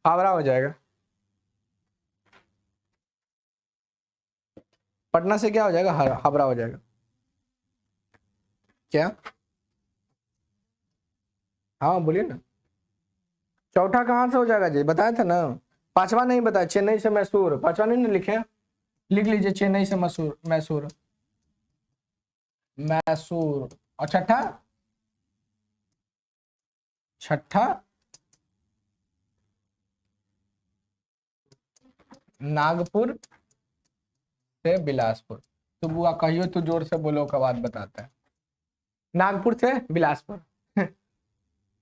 हावड़ा हो जाएगा। पटना से क्या हो जाएगा? हावड़ा हो जाएगा। क्या? हाँ बोलिए ना। चौथा कहाँ से हो जाएगा जी? बताया था ना। 5वां नहीं बताया, चेन्नई से मैसूर। 5वां नहीं ना लिखे, लिख लीजिए, चेन्नई से मैसूर। मैसूर, मैसूर। और छठा? छठा नागपुर से बिलासपुर। तो बुआ कहियो तो जोर से बोलो का बात बताता है। नागपुर से बिलासपुर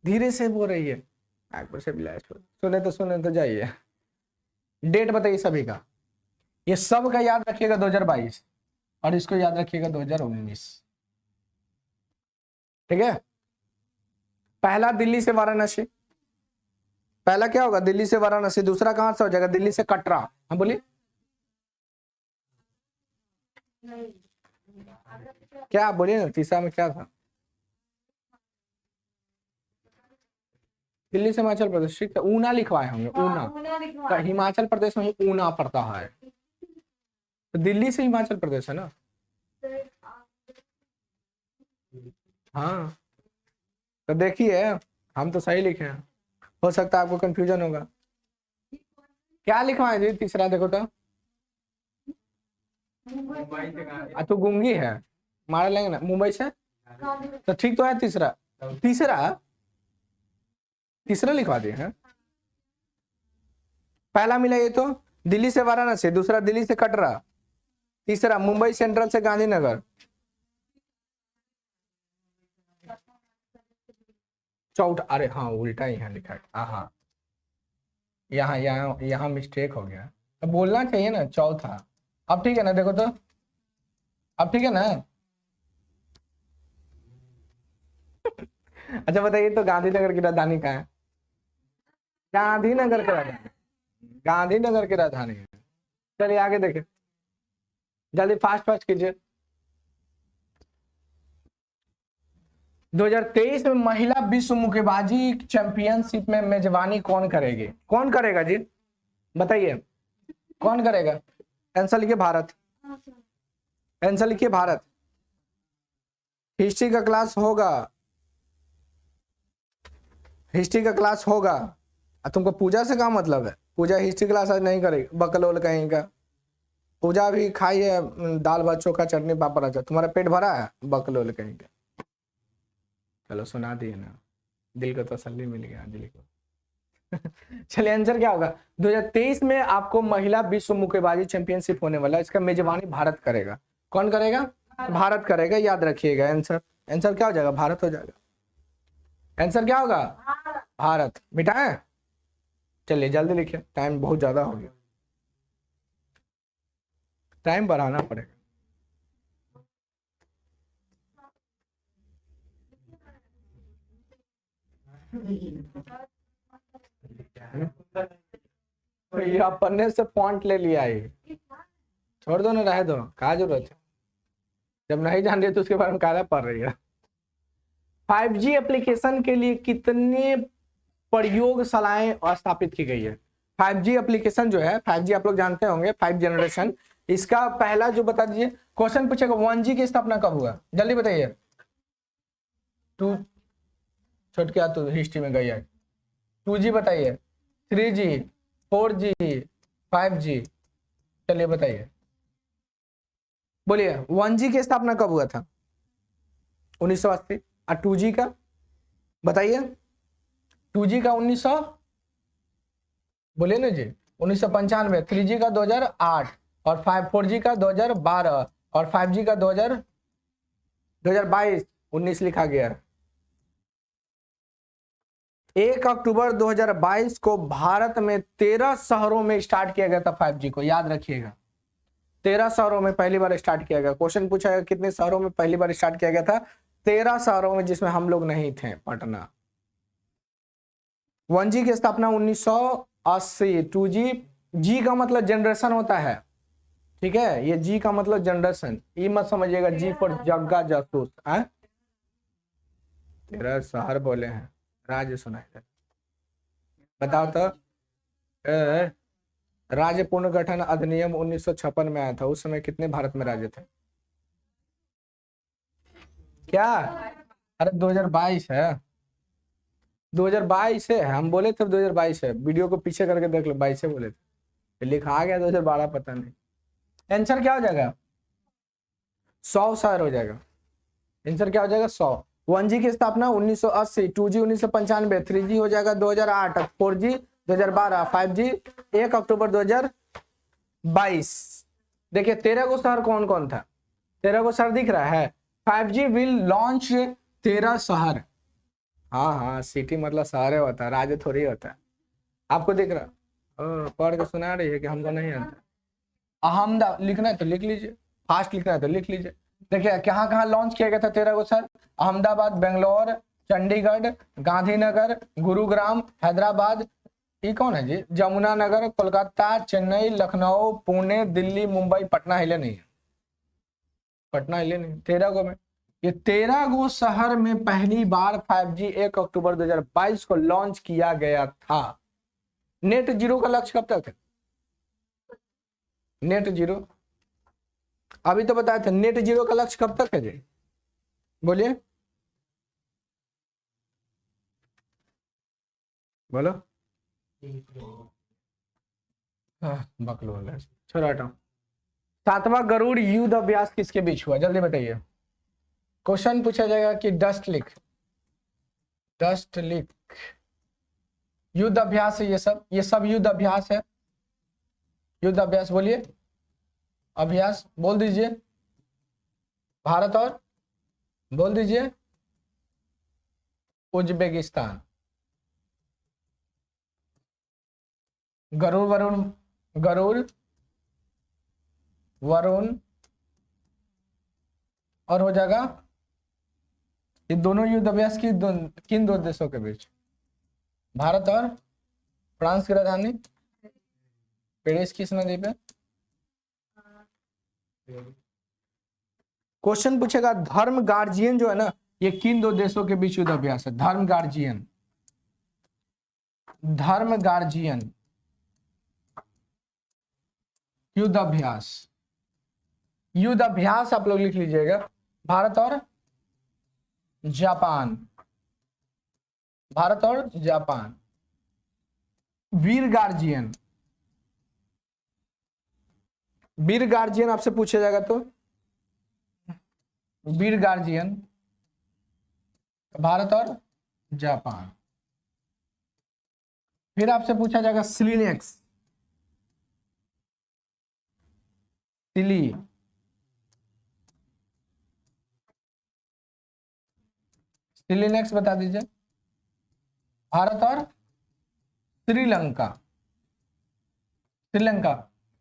धीरे से बोल रही है। नागपुर से बिलासपुर, सुने तो जाइए। डेट बताइए सभी का, ये सब का याद रखिएगा 2022 और इसको याद रखिएगा 2019। ठीक है। पहला दिल्ली से वाराणसी, पहला क्या होगा दिल्ली से वाराणसी, दूसरा कहां से हो जाएगा दिल्ली से कटरा। हाँ बोलिए क्या बोलिए ना, तीसरा में क्या था? दिल्ली से हिमाचल प्रदेश, ठीक है। ऊना लिखवाए होंगे, ऊना। तो हिमाचल प्रदेश में ही ऊना पड़ता है, तो दिल्ली से हिमाचल प्रदेश है ना। हाँ तो देखिए हम तो सही लिखे हैं, हो सकता है आपको कंफ्यूजन होगा। क्या लिखवाए जी तीसरा, देखो तो। तो गुंगी है, मार लेंगे ना मुंबई से, तो ठीक तो है। तीसरा तीसरा तीसरा लिखवा दिए हैं। पहला मिला ये तो दिल्ली से वाराणसी, दूसरा दिल्ली से कटरा, तीसरा मुंबई सेंट्रल से गांधीनगर, चौथा अरे हाँ उल्टा यहाँ लिखा है। हाँ यहाँ यहाँ यहाँ मिस्टेक हो गया, अब बोलना चाहिए ना चौथा। अब ठीक है ना, देखो तो अब ठीक है ना। अच्छा बताइए तो गांधीनगर की राजधानी कहाँ है? गांधीनगर की राजधानी, गांधीनगर की राजधानी है। चलिए आगे देखें, जल्दी फास्ट कीजिए। 2023 में महिला विश्व मुक्केबाजी चैंपियनशिप में मेजबानी कौन करेगी? कौन करेगा जी बताइए, कौन करेगा? आंसर लिखिए भारत, आंसर लिखिए भारत। हिस्ट्री का क्लास होगा, हिस्ट्री का क्लास होगा। तुमको पूजा से क्या मतलब है? पूजा हिस्ट्री क्लास आज नहीं करेगी, बकलोल कहीं का। पूजा भी खाई है दाल भात चोखा चटनी पापड़ अचार, तुम्हारा पेट भरा है, बकलोल कहीं का। चलो सुना दिए ना, दिल को तसल्ली मिल गया अंजलि को। चलिए आंसर क्या होगा? 2023 में आपको महिला विश्व मुक्केबाजी चैंपियनशिप होने वाला है, इसका मेजबानी भारत करेगा। कौन करेगा? भारत करेगा, याद रखिएगा। आंसर आंसर क्या हो जाएगा? भारत हो जाएगा। आंसर क्या होगा? भारत। मिटाएं? चलिए जल्दी लिखिए, टाइम बहुत ज्यादा हो गया, टाइम बढ़ाना पड़ेगा। तो ये आप पन्ने से फॉन्ट ले लिया है, छोड़ दो ना, रह दो, क्या जरूरत है? जब नहीं जान रही तो उसके बारे में काला पड़ रही है। 5G एप्लीकेशन के लिए कितने प्रयोगशालाएं स्थापित की गई है? 5G एप्लीकेशन जो है, 5G आप लोग जानते होंगे, 5 जनरेशन, इसका पहला जो बता दीजिए। क्वेश्चन पूछेगा 1G की स्थापना कब हुआ, जल्दी बताइए। 2 छोट क्या तो हिस्ट्री में गई है। 2G बताइए, 3G, 4G, 5G, चलिए बताइए, बोलिए 1G की स्थापना कब हुआ था? 1980। और 2G का बताइए, 2G का 1900 बोलिए ना जी, 1995। 3G का 2008 और 4G का 2012 और 5G का 2022 19 लिखा गया। 1 अक्टूबर 2022 को भारत में 13 शहरों में स्टार्ट किया गया था 5G को, याद रखिएगा। 13 शहरों में पहली बार स्टार्ट किया गया। क्वेश्चन पूछा गया कितने शहरों में पहली बार स्टार्ट किया गया था? 13 शहरों में, जिसमें हम लोग नहीं थे, पटना। 1G की स्थापना 1980। 2G, जी का मतलब जनरेशन होता है, ठीक है, ये जी का मतलब जनरेशन, ये मत समझिएगा जी फॉर जग्गा जासूस। 13 शहर बोले हैं, राज्य सुना है, बताओ तो। राज्य पुनर्गठन अधिनियम 1956 में आया था, उस समय कितने भारत में राज्य थे? क्या? अरे 2022 है, 2022 है, हम बोले थे 2022 है, वीडियो को पीछे करके देख लो, 22 से बोले थे, लिखा आ गया 2012, पता नहीं। आंसर क्या हो जाएगा? 100 शहर हो जाएगा। आंसर क्या हो जाएगा? 100। 1G की स्थापना 1980, 2G 1995, 3G हो जाएगा 2008, 4G 2012, 5G 1 अक्टूबर 2022। देखिए 13 को शहर कौन कौन था, 13 को शहर दिख रहा है। 5G विल लॉन्च 13 शहर। हाँ हाँ, सिटी मतलब शहर होता है, राज्य थोड़ी होता है। आपको दिख रहा, पढ़ के सुना रही है कि हमको नहीं आता। अहमदाबाद लिखना है तो लिख लीजिए, फास्ट लिखना है तो लिख लीजिए। देखिए कहाँ कहाँ लॉन्च किया गया था 13 को सर, अहमदाबाद, बेंगलोर, चंडीगढ़, गांधीनगर, गुरुग्राम, हैदराबाद, ये कौन है जी, जमुनानगर, कोलकाता, चेन्नई, लखनऊ, पुणे, दिल्ली, मुंबई, पटना हिले नहीं है, पटना हिले नहीं, 13 को में ये 13 गो शहर में पहली बार 5G 1 अक्टूबर 2022 को लॉन्च किया गया था। नेट जीरो का लक्ष्य कब तक है, नेट जीरो अभी तो बताया था, नेट जीरो का लक्ष्य कब तक है जी, बोलिए बोलो। बकलोल है, छोड़ो हटाओ। 7वां गरुड़ युद्ध अभ्यास किसके बीच हुआ, जल्दी बताइए। क्वेश्चन पूछा जाएगा कि डस्ट लिख, डस्ट लिख, युद्ध अभ्यास है ये सब युद्ध अभ्यास है, युद्ध अभ्यास बोलिए, अभ्यास बोल दीजिए, भारत और बोल दीजिए उज्बेकिस्तान। गरुड़ वरुण, गरुड़ वरुण और हो जाएगा ये दोनों युद्ध अभ्यास की किन दो देशों के बीच, भारत और फ्रांस की राजधानी पेरिस किस नदी पे। क्वेश्चन पूछेगा धर्म गार्जियन जो है ना, ये किन दो देशों के बीच युद्ध अभ्यास है, धर्म गार्जियन, धर्म गार्जियन युद्ध अभ्यास, युद्ध अभ्यास आप लोग लिख लीजिएगा, भारत और जापान, भारत और जापान। वीर गार्जियन, वीर गार्जियन आपसे पूछा जाएगा तो वीर गार्जियन भारत और जापान। फिर आपसे पूछा जाएगा सिलिनेक्स, सिली, सिलिनेक्स बता दीजिए, भारत और श्रीलंका, श्रीलंका।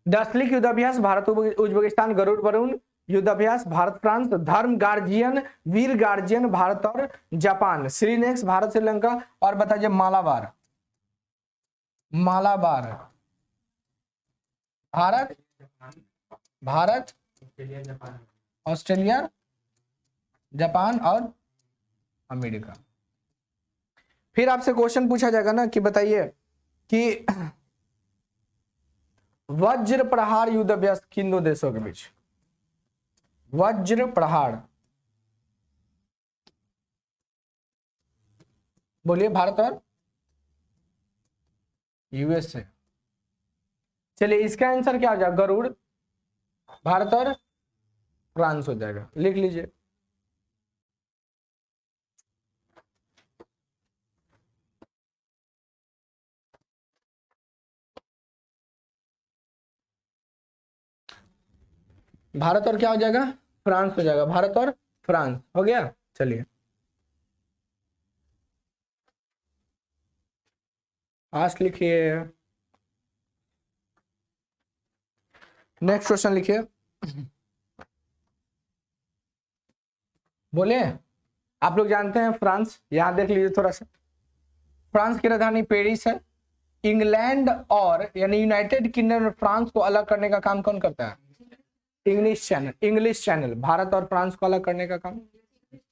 दसलिक युद्ध अभ्यास भारत उज्बेकिस्तान, गरुड़ वरुण युद्ध अभ्यास भारत फ्रांस, धर्म गार्जियन वीर गार्जियन भारत और जापान, श्रीनेक्स भारत श्रीलंका, और बताइए मालाबार, मालाबार भारत, भारत ऑस्ट्रेलिया जापान और अमेरिका। फिर आपसे क्वेश्चन पूछा जाएगा ना कि बताइए कि वज्र प्रहार युद्ध अभ्यास किन दो देशों के बीच, वज्र प्रहार बोलिए, भारत और यूएसए। चलिए इसका आंसर क्या हो जाएगा, गरुड़ भारत और फ्रांस हो जाएगा, लिख लीजिए। भारत और क्या हो जाएगा, फ्रांस हो जाएगा, भारत और फ्रांस हो गया। चलिए फास्ट लिखिए, नेक्स्ट क्वेश्चन लिखिए, बोले आप लोग जानते हैं फ्रांस, यहां देख लीजिए थोड़ा सा, फ्रांस की राजधानी पेरिस है। इंग्लैंड और यानी यूनाइटेड किंगडम और फ्रांस को अलग करने का काम कौन करता है, English channel, English channel, Bharat और फ्रांस को अलग करने का काम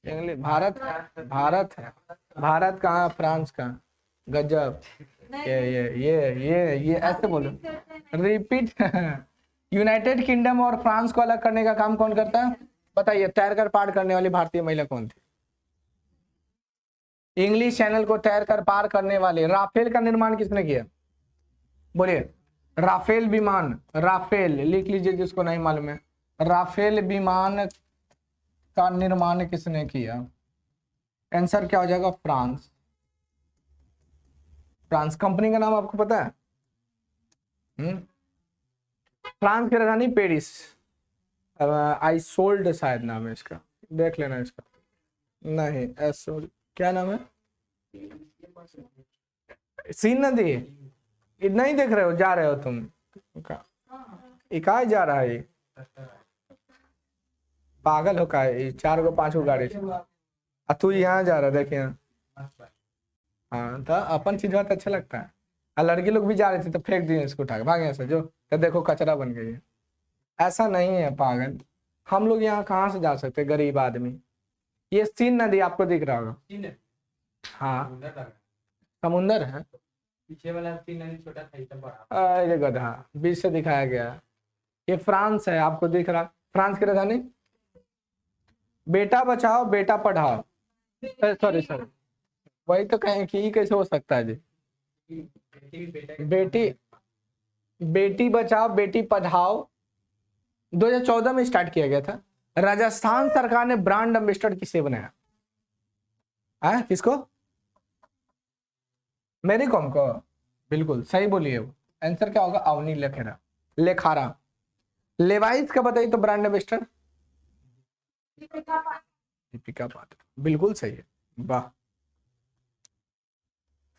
इंग्लिश, भारत, भारत है, भारत कहाँ फ्रांस कहाँ, गजब, ये ऐसे बोलो, रिपीट। यूनाइटेड किंगडम और फ्रांस को अलग करने का काम कौन करता है, बताइए, तैरकर पार करने वाली भारतीय महिला कौन थी, इंग्लिश चैनल को तैरकर पार करने वाले। राफेल का निर्माण किसने किया, बोलिए, राफेल विमान, राफेल लिख लीजिए जिसको नहीं मालूम है, राफेल विमान का निर्माण किसने किया, आंसर क्या हो जाएगा, फ्रांस, फ्रांस। कंपनी का नाम आपको पता है, फ्रांस की राजधानी पेरिस। आई सोल्ड शायद नाम है इसका, देख लेना इसका। नहीं एसोल, क्या नाम है? सीन नदी। नहीं देख रहे हो, जा रहे हो तुम? इकाई जा रहा है ये? पागल हो का है? 4 गो 5 गो गाड़ी से तू यहाँ जा रहा है, देख यहाँ। हाँ तो अपन चीज बहुत अच्छा लगता है। लड़की लोग भी जा रहे थे तो फेंक दिए इसको, उठा के भागे ऐसे, जो तो देखो कचरा बन गई है। ऐसा नहीं है पागल, हम लोग यहाँ कहाँ से जा सकते, गरीब आदमी। ये सीन नदी आपको दिख रहा होगा। हाँ समुंदर है। पीछे वाला सीन नदी छोटा था, एकदम बड़ा। अरे गधा, बीच से दिखाया गया है। ये फ्रांस है, आपको दिख रहा? फ्रांस की राजधानी। बेटा बचाओ बेटा पढ़ाओ, सॉरी वही तो कहें कि ये कैसे हो सकता है जी? बेटी बेटी बचाओ बेटी पढ़ाओ 2014 में स्टार्ट किया गया था। राजस्थान सरकार ने ब्रांड एम्बेसडर किसे बनाया? किसको? मेरी कॉम को? बिल्कुल सही बोलिए। वो आंसर क्या होगा? अवनी लेखारा। लेवाइस का बताइए तो ब्रांड एम्बेसडर। दीपिका पादुकोण, बिल्कुल सही है, वाह।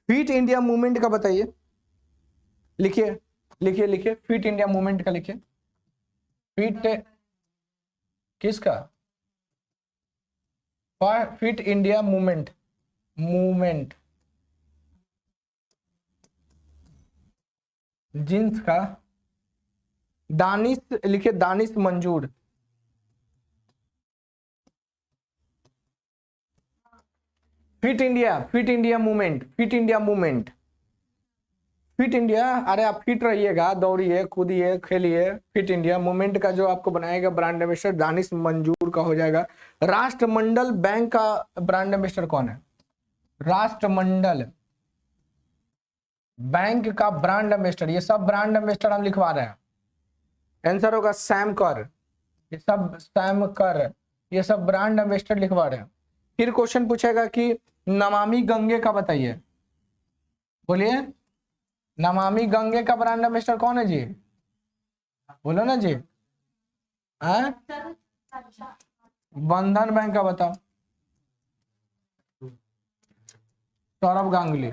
फिट इंडिया मूवमेंट का बताइए, लिखिए फिट इंडिया मूवमेंट का लिखिए। फिट किसका? फिट इंडिया मूवमेंट जींस का। दानिश लिखिए, दानिश मंजूर। Fit India movement. Fit India, अरे आप फिट रहिएगा, दौड़िए कूदिए खेलिए। फिट इंडिया मूवमेंट का जो आपको बनाएगा ब्रांड एम्बेसडर दानिश मंजूर का हो जाएगा। राष्ट्रमंडल बैंक का ब्रांड एम्बेसडर कौन है? राष्ट्रमंडल बैंक का ब्रांड एम्बेसडर, ये सब ब्रांड एम्बेसडर हम लिखवा रहे हैं। आंसर होगा सैम कर, ये सब सैम कर, ये सब ब्रांड एम्बेसडर लिखवा रहे हैं। फिर क्वेश्चन पूछेगा कि नमामि गंगे का बताइए, बोलिए नमामि गंगे का ब्रांड एम्बेसडर कौन है जी? बोलो ना जी। बंधन बैंक का बताओ। सौरभ गांगुली।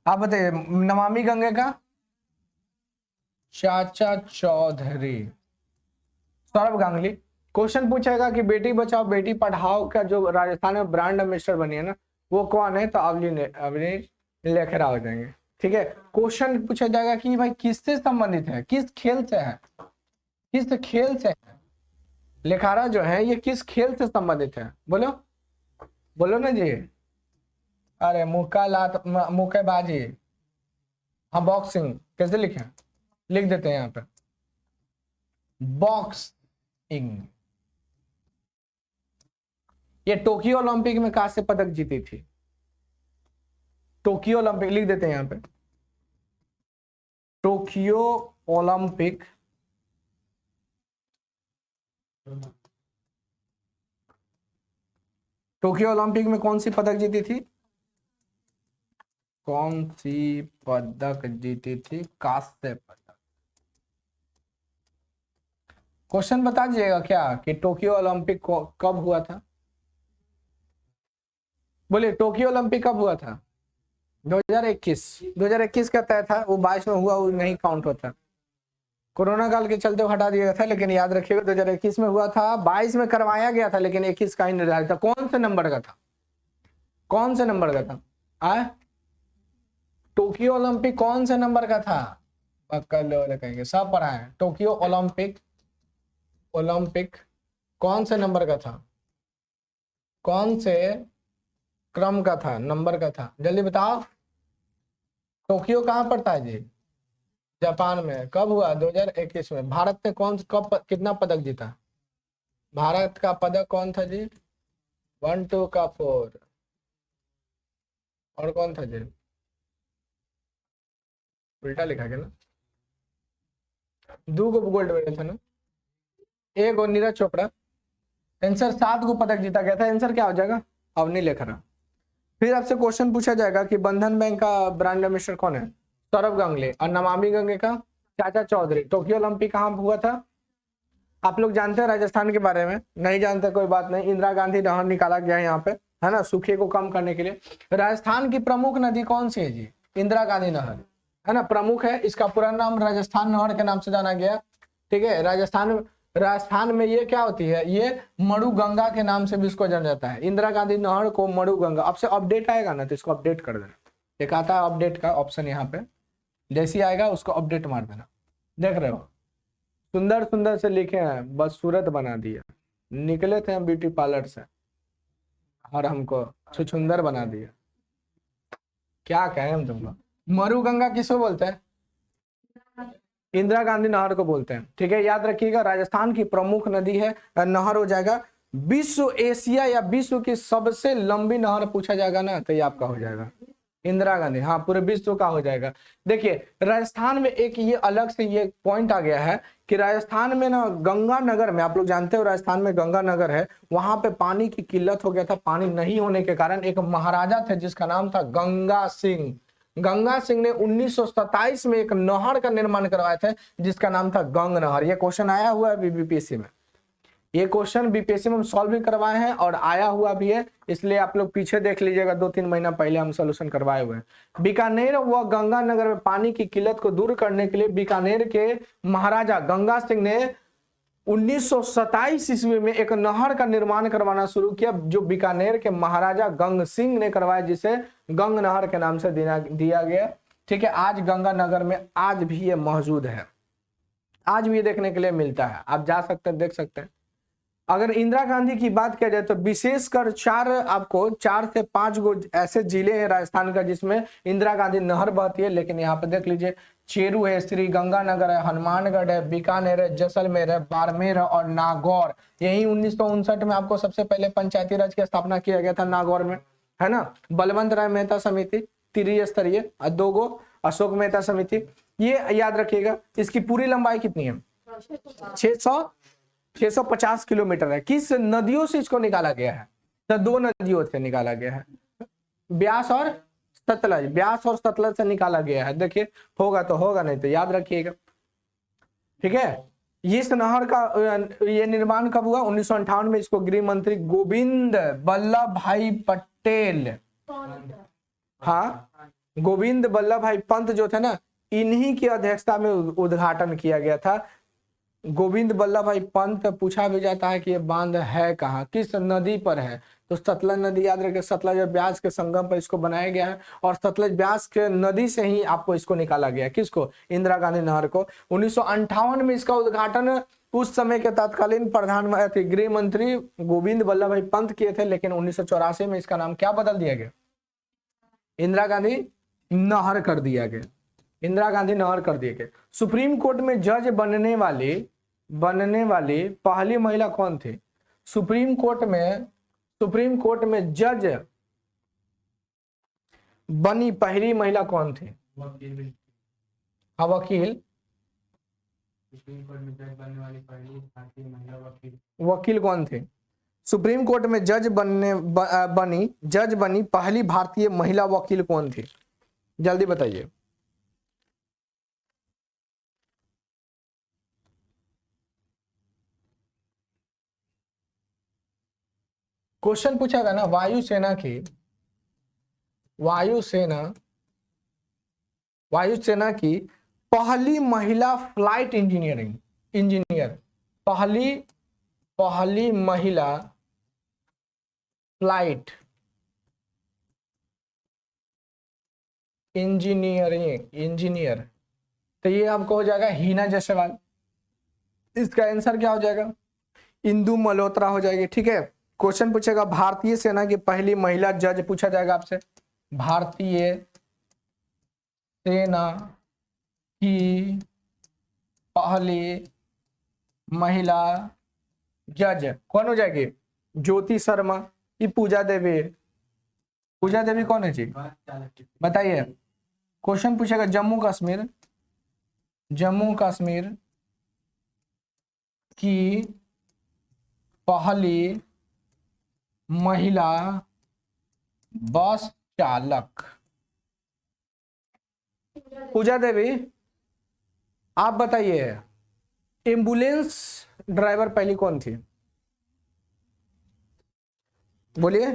आप बताइए नमामि गंगे का? चाचा चौधरी, सौरभ गांगुली। क्वेश्चन पूछेगा कि बेटी बचाओ बेटी पढ़ाओ का जो राजस्थान में ब्रांड एम्बेसडर बनी है ना, वो कौन है? तो अवनी लेखरा हो जाएंगे। ठीक है, क्वेश्चन पूछा जाएगा कि भाई किससे संबंधित है, किस खेल से है, किस खेल से है लेखारा जो है, ये किस खेल से संबंधित है? बोलो ना जी। अरे मुक्केबाजी, हाँ बॉक्सिंग। कैसे लिखे? लिख देते हैं यहाँ पे बॉक्सिंग। ये टोक्यो ओलंपिक में कांस्य पदक जीती थी। टोक्यो ओलंपिक लिख देते हैं यहाँ पे, टोक्यो ओलंपिक में कौन सी पदक जीती थी? कौन सी पदक जीती थी? कांस्य पदक। क्वेश्चन बता दीजिएगा क्या कि टोक्यो ओलंपिक कब हुआ था? बोलिए टोक्यो ओलंपिक कब हुआ था? 2021 का तय था, वो 22 में हुआ, वो नहीं काउंट होता। कोरोना काल के चलते हटा दिया था, लेकिन याद रखिएगा 2021 में हुआ था, 22 में करवाया गया था, लेकिन 21 का ही निर्धारित था। कौन से नंबर का था? टोक्यो ओलंपिक कौन से नंबर का था? कहेंगे सब पढ़ा है। टोक्यो ओलंपिक कौन से नंबर का था? कौन से क्रम का था, नंबर का था? जल्दी बताओ। टोक्यो कहाँ पड़ता है जी? जापान में। कब हुआ? 2021 में। भारत ने कितना पदक जीता? भारत का पदक कौन था जी? 1 2 का 4। और कौन था जी? उल्टा लिखा गया ना, 2 गो गोल्ड मेडल था ना, 1 और नीरज चोपड़ा। आंसर 7 गो पदक जीता गया था। आंसर क्या हो जाएगा? अब नहीं लिख रहा। फिर आपसे क्वेश्चन पूछा जाएगा कि बंधन बैंक का ब्रांड एम्बेसडर कौन है? सौरभ गंगले। और नमामि गंगे का चाचा चौधरी। टोक्यो ओलंपिक कहाँ हुआ था? आप लोग जानते हैं राजस्थान के बारे में? नहीं जानते कोई बात नहीं, इंदिरा गांधी नहर निकाला गया है यहाँ पे, है ना, सूखे को कम करने के लिए। राजस्थान की प्रमुख नदी कौन सी है जी? इंदिरा गांधी नहर, है ना, प्रमुख है। इसका पूरा नाम राजस्थान नहर के नाम से जाना गया। ठीक है, राजस्थान में ये क्या होती है, ये मड़ु गंगा के नाम से भी इसको जाना जाता है। इंदिरा गांधी नहर को मड़ु गंगा। अब से अपडेट आएगा ना तो इसको अपडेट कर देना। एक आता है अपडेट का ऑप्शन यहाँ पे, जैसे ही आएगा उसको अपडेट मार देना। देख रहे हो, सुंदर सुंदर से लिखे हैं, बस सूरत बना दिया। निकले थे हम ब्यूटी पार्लर से और हमको छुछुंदर बना दिया। क्या कहें हम तुमको। मरु गंगा किसको बोलते हैं? इंदिरा गांधी नहर को बोलते हैं। ठीक है, याद रखिएगा, राजस्थान की प्रमुख नदी है, नहर हो जाएगा। विश्व, एशिया या विश्व की सबसे लंबी नहर पूछा जाएगा ना तो ये आपका हो जाएगा इंदिरा गांधी। हाँ, पूरे विश्व का हो जाएगा। देखिए राजस्थान में एक ये अलग से ये पॉइंट आ गया है कि राजस्थान में ना गंगानगर में, आप लोग जानते हो राजस्थान में गंगानगर है, वहां पे पानी की किल्लत हो गया था। पानी नहीं होने के कारण एक महाराजा थे जिसका नाम था गंगा सिंह। गंगा सिंह ने 1927 में एक नहर का निर्माण करवाए थे जिसका नाम था गंग नहर। ये क्वेश्चन आया हुआ है बीपीएससी में, ये क्वेश्चन बीपीएससी में हम सॉल्व भी करवाए हैं और आया हुआ भी है, इसलिए आप लोग पीछे देख लीजिएगा, 2-3 महीना पहले हम सोल्यूशन करवाए हुए हैं। बीकानेर व गंगानगर में पानी की किल्लत को दूर करने के लिए बीकानेर के महाराजा गंगा सिंह ने 1927 ईस्वी में एक नहर का निर्माण करवाना शुरू किया, जो बीकानेर के महाराजा गंग सिंह ने करवाया, जिसे गंग नहर के नाम से दिया गया। ठीक है, आज गंगानगर में आज भी ये मौजूद है, आज भी ये देखने के लिए मिलता है, आप जा सकते हैं, देख सकते हैं। अगर इंदिरा गांधी की बात किया जाए तो विशेषकर 4 से 5 गो ऐसे जिले हैं राजस्थान का जिसमें इंदिरा गांधी नहर बहती है। लेकिन यहाँ पे देख लीजिए, चेरू है, श्री गंगानगर है, हनुमानगढ़ है, बीकानेर है, जैसलमेर है, बाड़मेर है और नागौर। यही 1959 में आपको सबसे पहले पंचायती राज की स्थापना किया गया था नागौर में, है ना। बलवंत राय मेहता समिति त्रिस्तरीय, 2 गो अशोक मेहता समिति। ये याद रखिएगा। इसकी पूरी लंबाई कितनी है? 650 किलोमीटर है। किस नदियों से इसको निकाला गया है? तो 2 नदियों से निकाला गया है, ब्यास और सतलज। ब्यास और सतलज से निकाला गया है। देखिए, होगा तो होगा, नहीं तो याद रखिएगा। ठीक है, इस नहर का ये निर्माण कब हुआ? 1958 में। इसको गृह मंत्री गोविंद बल्लभ भाई पटेल, हाँ, गोविंद बल्लभ भाई पंत जो थे ना, इन्हीं की अध्यक्षता में उद्घाटन किया गया था। गोविंद बल्लभ भाई पंत। पूछा भी जाता है कि ये बांध है कहाँ, किस नदी पर है? तो सतलज नदी, याद रखिए, सतलज और ब्यास के संगम पर इसको बनाया गया है और सतलज ब्यास के नदी से ही आपको इसको निकाला गया। किसको? इंदिरा गांधी नहर को। 1958 में इसका उद्घाटन उस समय के तत्कालीन प्रधानमंत्री गृह मंत्री गोविंद बल्लभ भाई पंत किए थे। लेकिन 1984 में इसका नाम क्या बदल दिया गया? इंदिरा गांधी नहर कर दिया गया। इंदिरा गांधी नहर कर दिया गया। सुप्रीम कोर्ट में जज बनने वाली पहली महिला कौन थी? सुप्रीम कोर्ट में जज बनी पहली महिला कौन थी? वकील। हाँ, वकील। सुप्रीम कोर्ट में जज बनने वाली पहली भारतीय महिला वकील। वकील कौन थे? सुप्रीम कोर्ट में जज बनी पहली भारतीय महिला वकील कौन थी? जल्दी बताइए। क्वेश्चन पूछा ना, वायुसेना की पहली महिला फ्लाइट इंजीनियर, पहली महिला फ्लाइट इंजीनियर, तो ये आपको हो जाएगा हिना जायसवाल। इसका आंसर क्या हो जाएगा? इंदु मल्होत्रा हो जाएगी। ठीक है, क्वेश्चन पूछेगा भारतीय सेना की पहली महिला जज पूछा जाएगा आपसे। भारतीय सेना की पहली महिला जज कौन हो जाएगी? ज्योति शर्मा। ये पूजा देवी कौन है जी? बताइए। क्वेश्चन पूछेगा जम्मू कश्मीर की पहली महिला बस चालक। पूजा देवी आप बताइए, एम्बुलेंस ड्राइवर पहली कौन थी? बोलिए,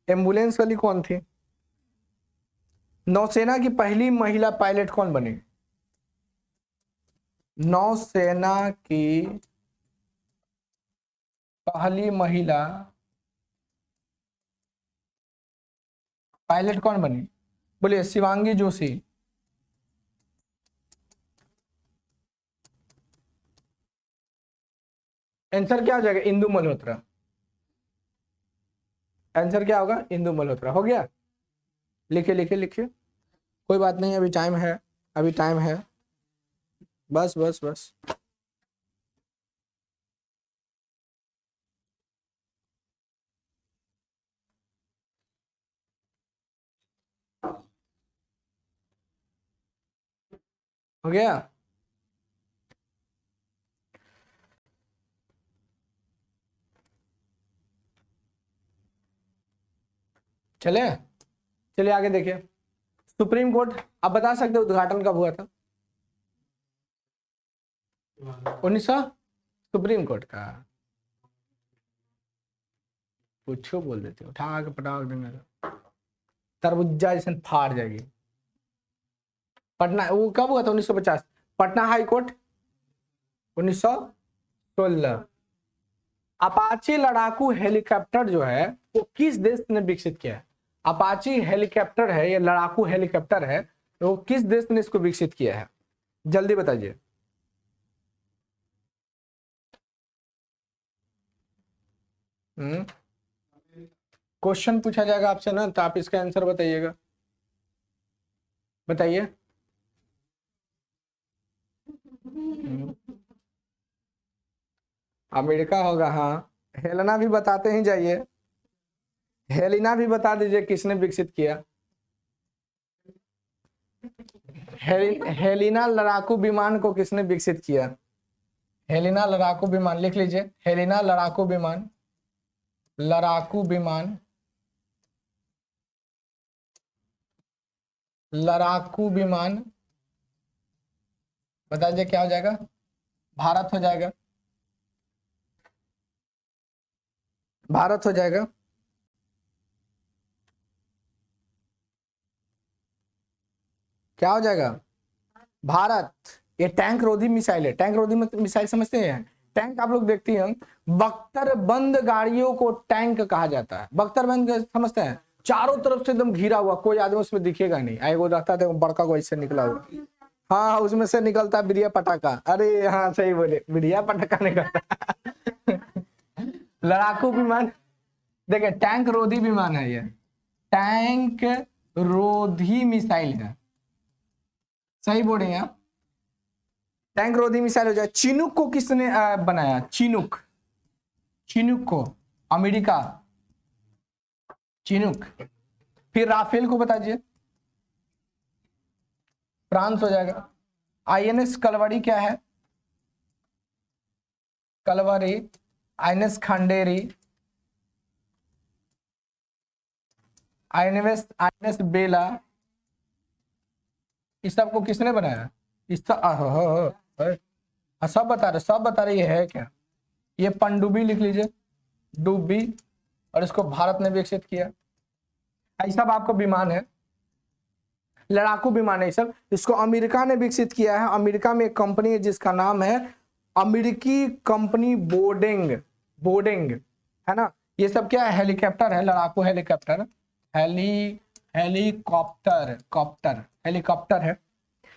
एम्बुलेंस वाली कौन थी? नौसेना की पहली महिला पायलट कौन बनी? नौसेना की पहली महिला पायलट कौन बनी? बोलिए, शिवांगी जोशी। आंसर क्या हो जाएगा? इंदु मल्होत्रा। आंसर क्या होगा? इंदु मल्होत्रा। हो गया? लिखिए लिखिए लिखिए, कोई बात नहीं, अभी टाइम है, अभी टाइम है, बस बस बस। हो गया? चले, चलिए आगे देखिए। सुप्रीम कोर्ट, आप बता सकते हो उद्घाटन कब हुआ था? 1900? सुप्रीम कोर्ट का पूछो, बोल देते हो, उठा के पटाख देंगे तरबुज्जा जैसे फाड़ जाएगी। पटना, वो कब हुआ था? 1950। Patna high court 1916। अपाची लड़ाकू हेलीकॉप्टर जो है वो किस देश ने विकसित किया है? अपाची हेलीकॉप्टर है, ये लड़ाकू हेलीकॉप्टर है, तो किस देश ने इसको विकसित किया है? जल्दी बताइए। क्वेश्चन पूछा जाएगा आपसे ना, तो आप इसका आंसर बताइएगा। बताइए। अमेरिका होगा, हाँ। हेलेना भी बताते ही जाइए, हेलिना भी बता दीजिए किसने विकसित किया। हेलिना लड़ाकू विमान को किसने विकसित किया? हेलिना लड़ाकू विमान लिख लीजिए, हेलिना लड़ाकू विमान, लड़ाकू विमान, लड़ाकू विमान बता दीजिए क्या हो जाएगा? भारत हो जाएगा, भारत हो जाएगा। क्या हो जाएगा? भारत। ये टैंक रोधी मिसाइल है। टैंक रोधी मिसाइल समझते हैं? टैंक आप लोग देखते हैं, बख्तर बंद गाड़ियों को टैंक कहा जाता है। बख्तर बंद समझते हैं? चारों तरफ से एकदम घिरा हुआ, कोई आदमी उसमें दिखेगा नहीं। आए वो रहता था बड़का को ऐसे निकला हुआ, हाँ उसमें से निकलता बिड़िया पटाखा। अरे हाँ सही बोले, बिड़िया पटाखा निकलता। लड़ाकू विमान, देखिए टैंक रोधी विमान है ये, टैंक रोधी मिसाइल है। सही बोल रहे हैं आप, टैंक रोधी मिसाइल हो जाए। चिनूक को किसने बनाया? चिनूक, चिनूक को अमेरिका, चिनूक। फिर राफेल को बताइए, फ्रांस हो जाएगा। आईएनएस कलवरी क्या है? कलवरी, आईएनएस खंडेरी, आईएनएस बेला, इस सब को किसने बनाया? इस सब बता रहे, सब बता रहे, ये है क्या? ये पनडुब्बी लिख लीजिए, डुब्बी, और इसको भारत ने विकसित किया। ऐसा आपको विमान है, लड़ाकू विमान है सब, इसको अमेरिका ने विकसित किया है। अमेरिका में एक कंपनी है जिसका नाम है अमेरिकी कंपनी बोर्डिंग, बोर्डिंग है ना। ये सब क्या है? हेलीकॉप्टर है, लड़ाकू हेलीकॉप्टर, हेलीकॉप्टर, कॉप्टर, हेलीकॉप्टर है।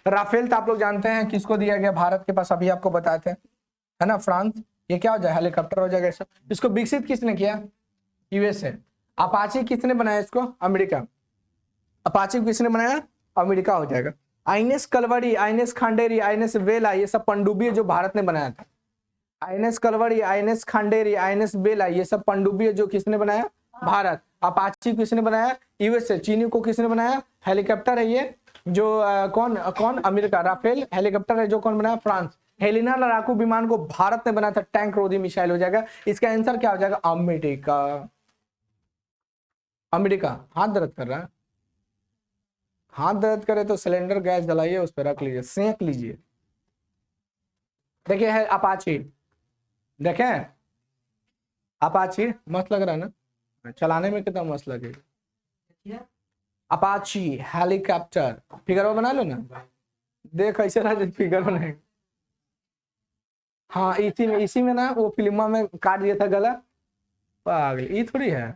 राफेल तो आप लोग जानते हैं किसको दिया गया? भारत के पास, अभी आपको बताए थे, है ना, फ्रांस। ये क्या हो जाए? हेलीकॉप्टर हो जाएगा सब। इसको विकसित किसने किया? यूएसए। अपाची किसने बनाया इसको? अमेरिका। अपाची किसने बनाया? अमेरिका हो जाएगा। INS Kalvari, INS Khanderi, INS वेला, ये सब पनडुब्बी है जो भारत ने बनाया था। INS Kalvari, INS Khanderi, INS बेला, ये सब पनडुब्बी है जो किसने बनाया? भारत। अपाची किसने बनाया? यूएसए। चीनी को किसने बनाया? हेलीकॉप्टर है ये जो कौन कौन? अमेरिका। राफेल हेलीकॉप्टर है जो कौन बनाया? फ्रांस। हेलिना लड़ाकू विमान को भारत ने बनाया था, टैंक रोधी मिसाइल हो जाएगा। इसका आंसर क्या हो जाएगा? अमेरिका। अमेरिका। हाथ दर्द कर रहा है, हाथ दर्द करे तो सिलेंडर गैस जलाइए, उस पर रख लीजिए, सेंक लीजिए। देखिए है अपाची, देखें अपाची, मस्त लग रहा है ना, चलाने में कितना मस्त लगेगा। अपाची हेलीकॉप्टर, फिगर बना लो ना, देख ऐसे ना फिगर बनाए। हाँ इसी में ना वो फिल्म में काट दिया था गला, पागल, ये थोड़ी है।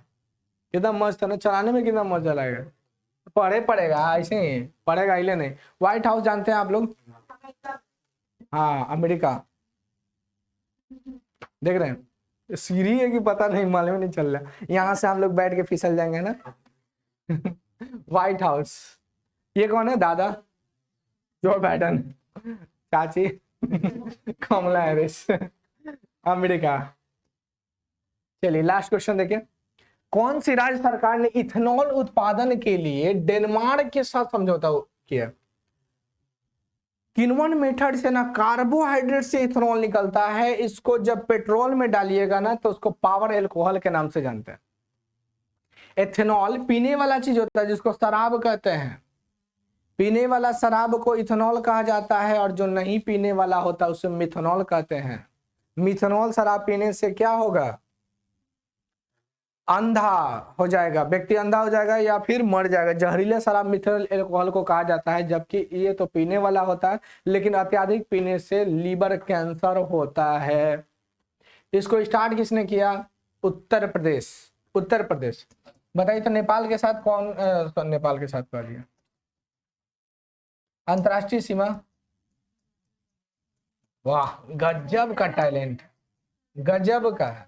कितना मस्त है ना, चलाने में कितना मजा लगेगा। पड़ेगा ऐसे ही पड़ेगा, इले नहीं। व्हाइट हाउस जानते हैं आप लोग? हाँ अमेरिका, देख रहे हैं सीढ़ी है कि पता नहीं, मालूम नहीं चल रहा। यहाँ से हम लोग बैठ के फिसल जाएंगे ना। व्हाइट हाउस, ये कौन है? दादा जो बाइडन, चाची कमला हैरिस, अमेरिका। चलिए लास्ट क्वेश्चन देखिए, कौन सी राज्य सरकार ने इथेनॉल उत्पादन के लिए डेनमार्क के साथ समझौता किया? किन्वन मेथड से ना कार्बोहाइड्रेट से इथेनॉल निकलता है, इसको जब पेट्रोल में डालिएगा ना तो उसको पावर एल्कोहल के नाम से जानते हैं। इथेनॉल पीने वाला चीज होता है जिसको शराब कहते हैं, पीने वाला शराब को इथेनॉल कहा जाता है, और जो नहीं पीने वाला होता है उसे मिथेनॉल कहते हैं। मिथेनॉल शराब पीने से क्या होगा? अंधा हो जाएगा, व्यक्ति अंधा हो जाएगा या फिर मर जाएगा। जहरीला शराब मिथेनॉल एल्कोहल को कहा जाता है, जबकि ये तो पीने वाला होता है, लेकिन अत्यधिक पीने से लीवर कैंसर होता है। इसको स्टार्ट किसने किया? उत्तर प्रदेश। उत्तर प्रदेश, बताइए तो नेपाल के साथ कौन नेपाल के साथ कर दिया अंतरराष्ट्रीय सीमा? वाह गजब का टैलेंट, गजब का है।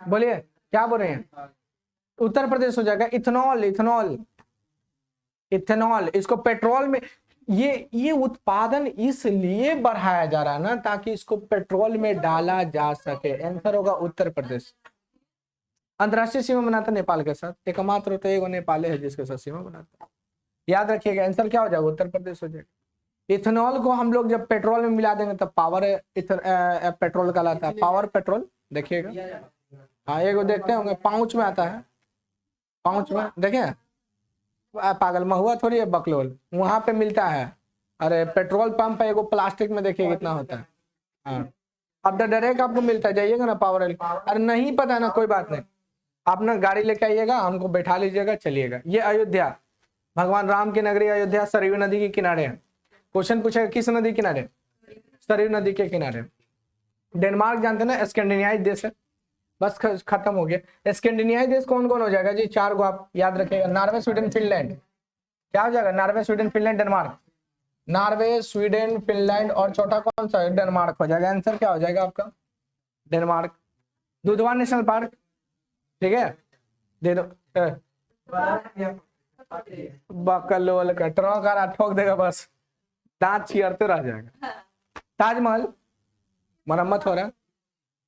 बोलिए क्या बोल रहे हैं? उत्तर प्रदेश हो जाएगा। इथेनॉल, इथेनॉल, इथेनॉल, इसको पेट्रोल में, ये उत्पादन इसलिए बढ़ाया जा रहा है ना ताकि इसको पेट्रोल में डाला जा सके। आंसर होगा उत्तर प्रदेश। अंतरराष्ट्रीय सीमा बनाता नेपाल के साथ, एकमात्र तो एक नेपाल है जिसके साथ सीमा बनाता है। याद रखिएगा आंसर क्या हो जाएगा? उत्तर प्रदेश हो जाएगा। इथेनॉल को हम लोग जब पेट्रोल में मिला देंगे तब पावर पेट्रोल कहलाता है, पावर पेट्रोल। देखिएगा, हाँ एक देखते होंगे पाउच में आता है, पाउच में देखे, पागल महुआ थोड़ी है, बकलोल वहां पे मिलता है। अरे पेट्रोल पंप है एगो प्लास्टिक में, देखिए कितना होता है। हाँ अब तो डायरेक्ट आपको मिलता है, जाइएगा ना पावर। अरे नहीं पता है ना, कोई बात नहीं, अपना गाड़ी लेके आइएगा, हमको बैठा लीजिएगा, चलिएगा। ये अयोध्या, भगवान राम की नगरी अयोध्या सरयू नदी के किनारे है। क्वेश्चन पूछेगा किस नदी किनारे? सरयू नदी के किनारे। डेनमार्क जानते हैं ना, स्कैंडिनेवियाई देश है। बस खत्म हो गया। स्कैंडिनेवियाई देश कौन कौन हो जाएगा जी? 4 को आप याद रखिएगा, नॉर्वे, स्वीडन, फिनलैंड। क्या हो जाएगा? Norway, Sweden, Finland, Denmark. Norway, Sweden, Finland और चौथा कौन सा है? डेनमार्क हो जाएगा। आंसर क्या हो जाएगा आपका? डेनमार्क। दुधवा नेशनल पार्क, ठीक है, दे दो। बकलोल का ट्रक ठोक देगा, बस दांत चीरते रह जाएगा। ताजमहल मरम्मत हो रहा है,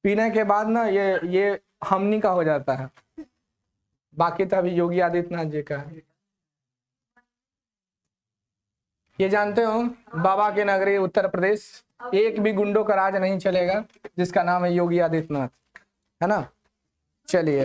पीने के बाद ना ये हमनी का हो जाता है, बाकी तो अभी योगी आदित्यनाथ जी का है। ये जानते हो बाबा की नगरी उत्तर प्रदेश, एक भी गुंडों का राज नहीं चलेगा, जिसका नाम है योगी आदित्यनाथ, है ना। चलिए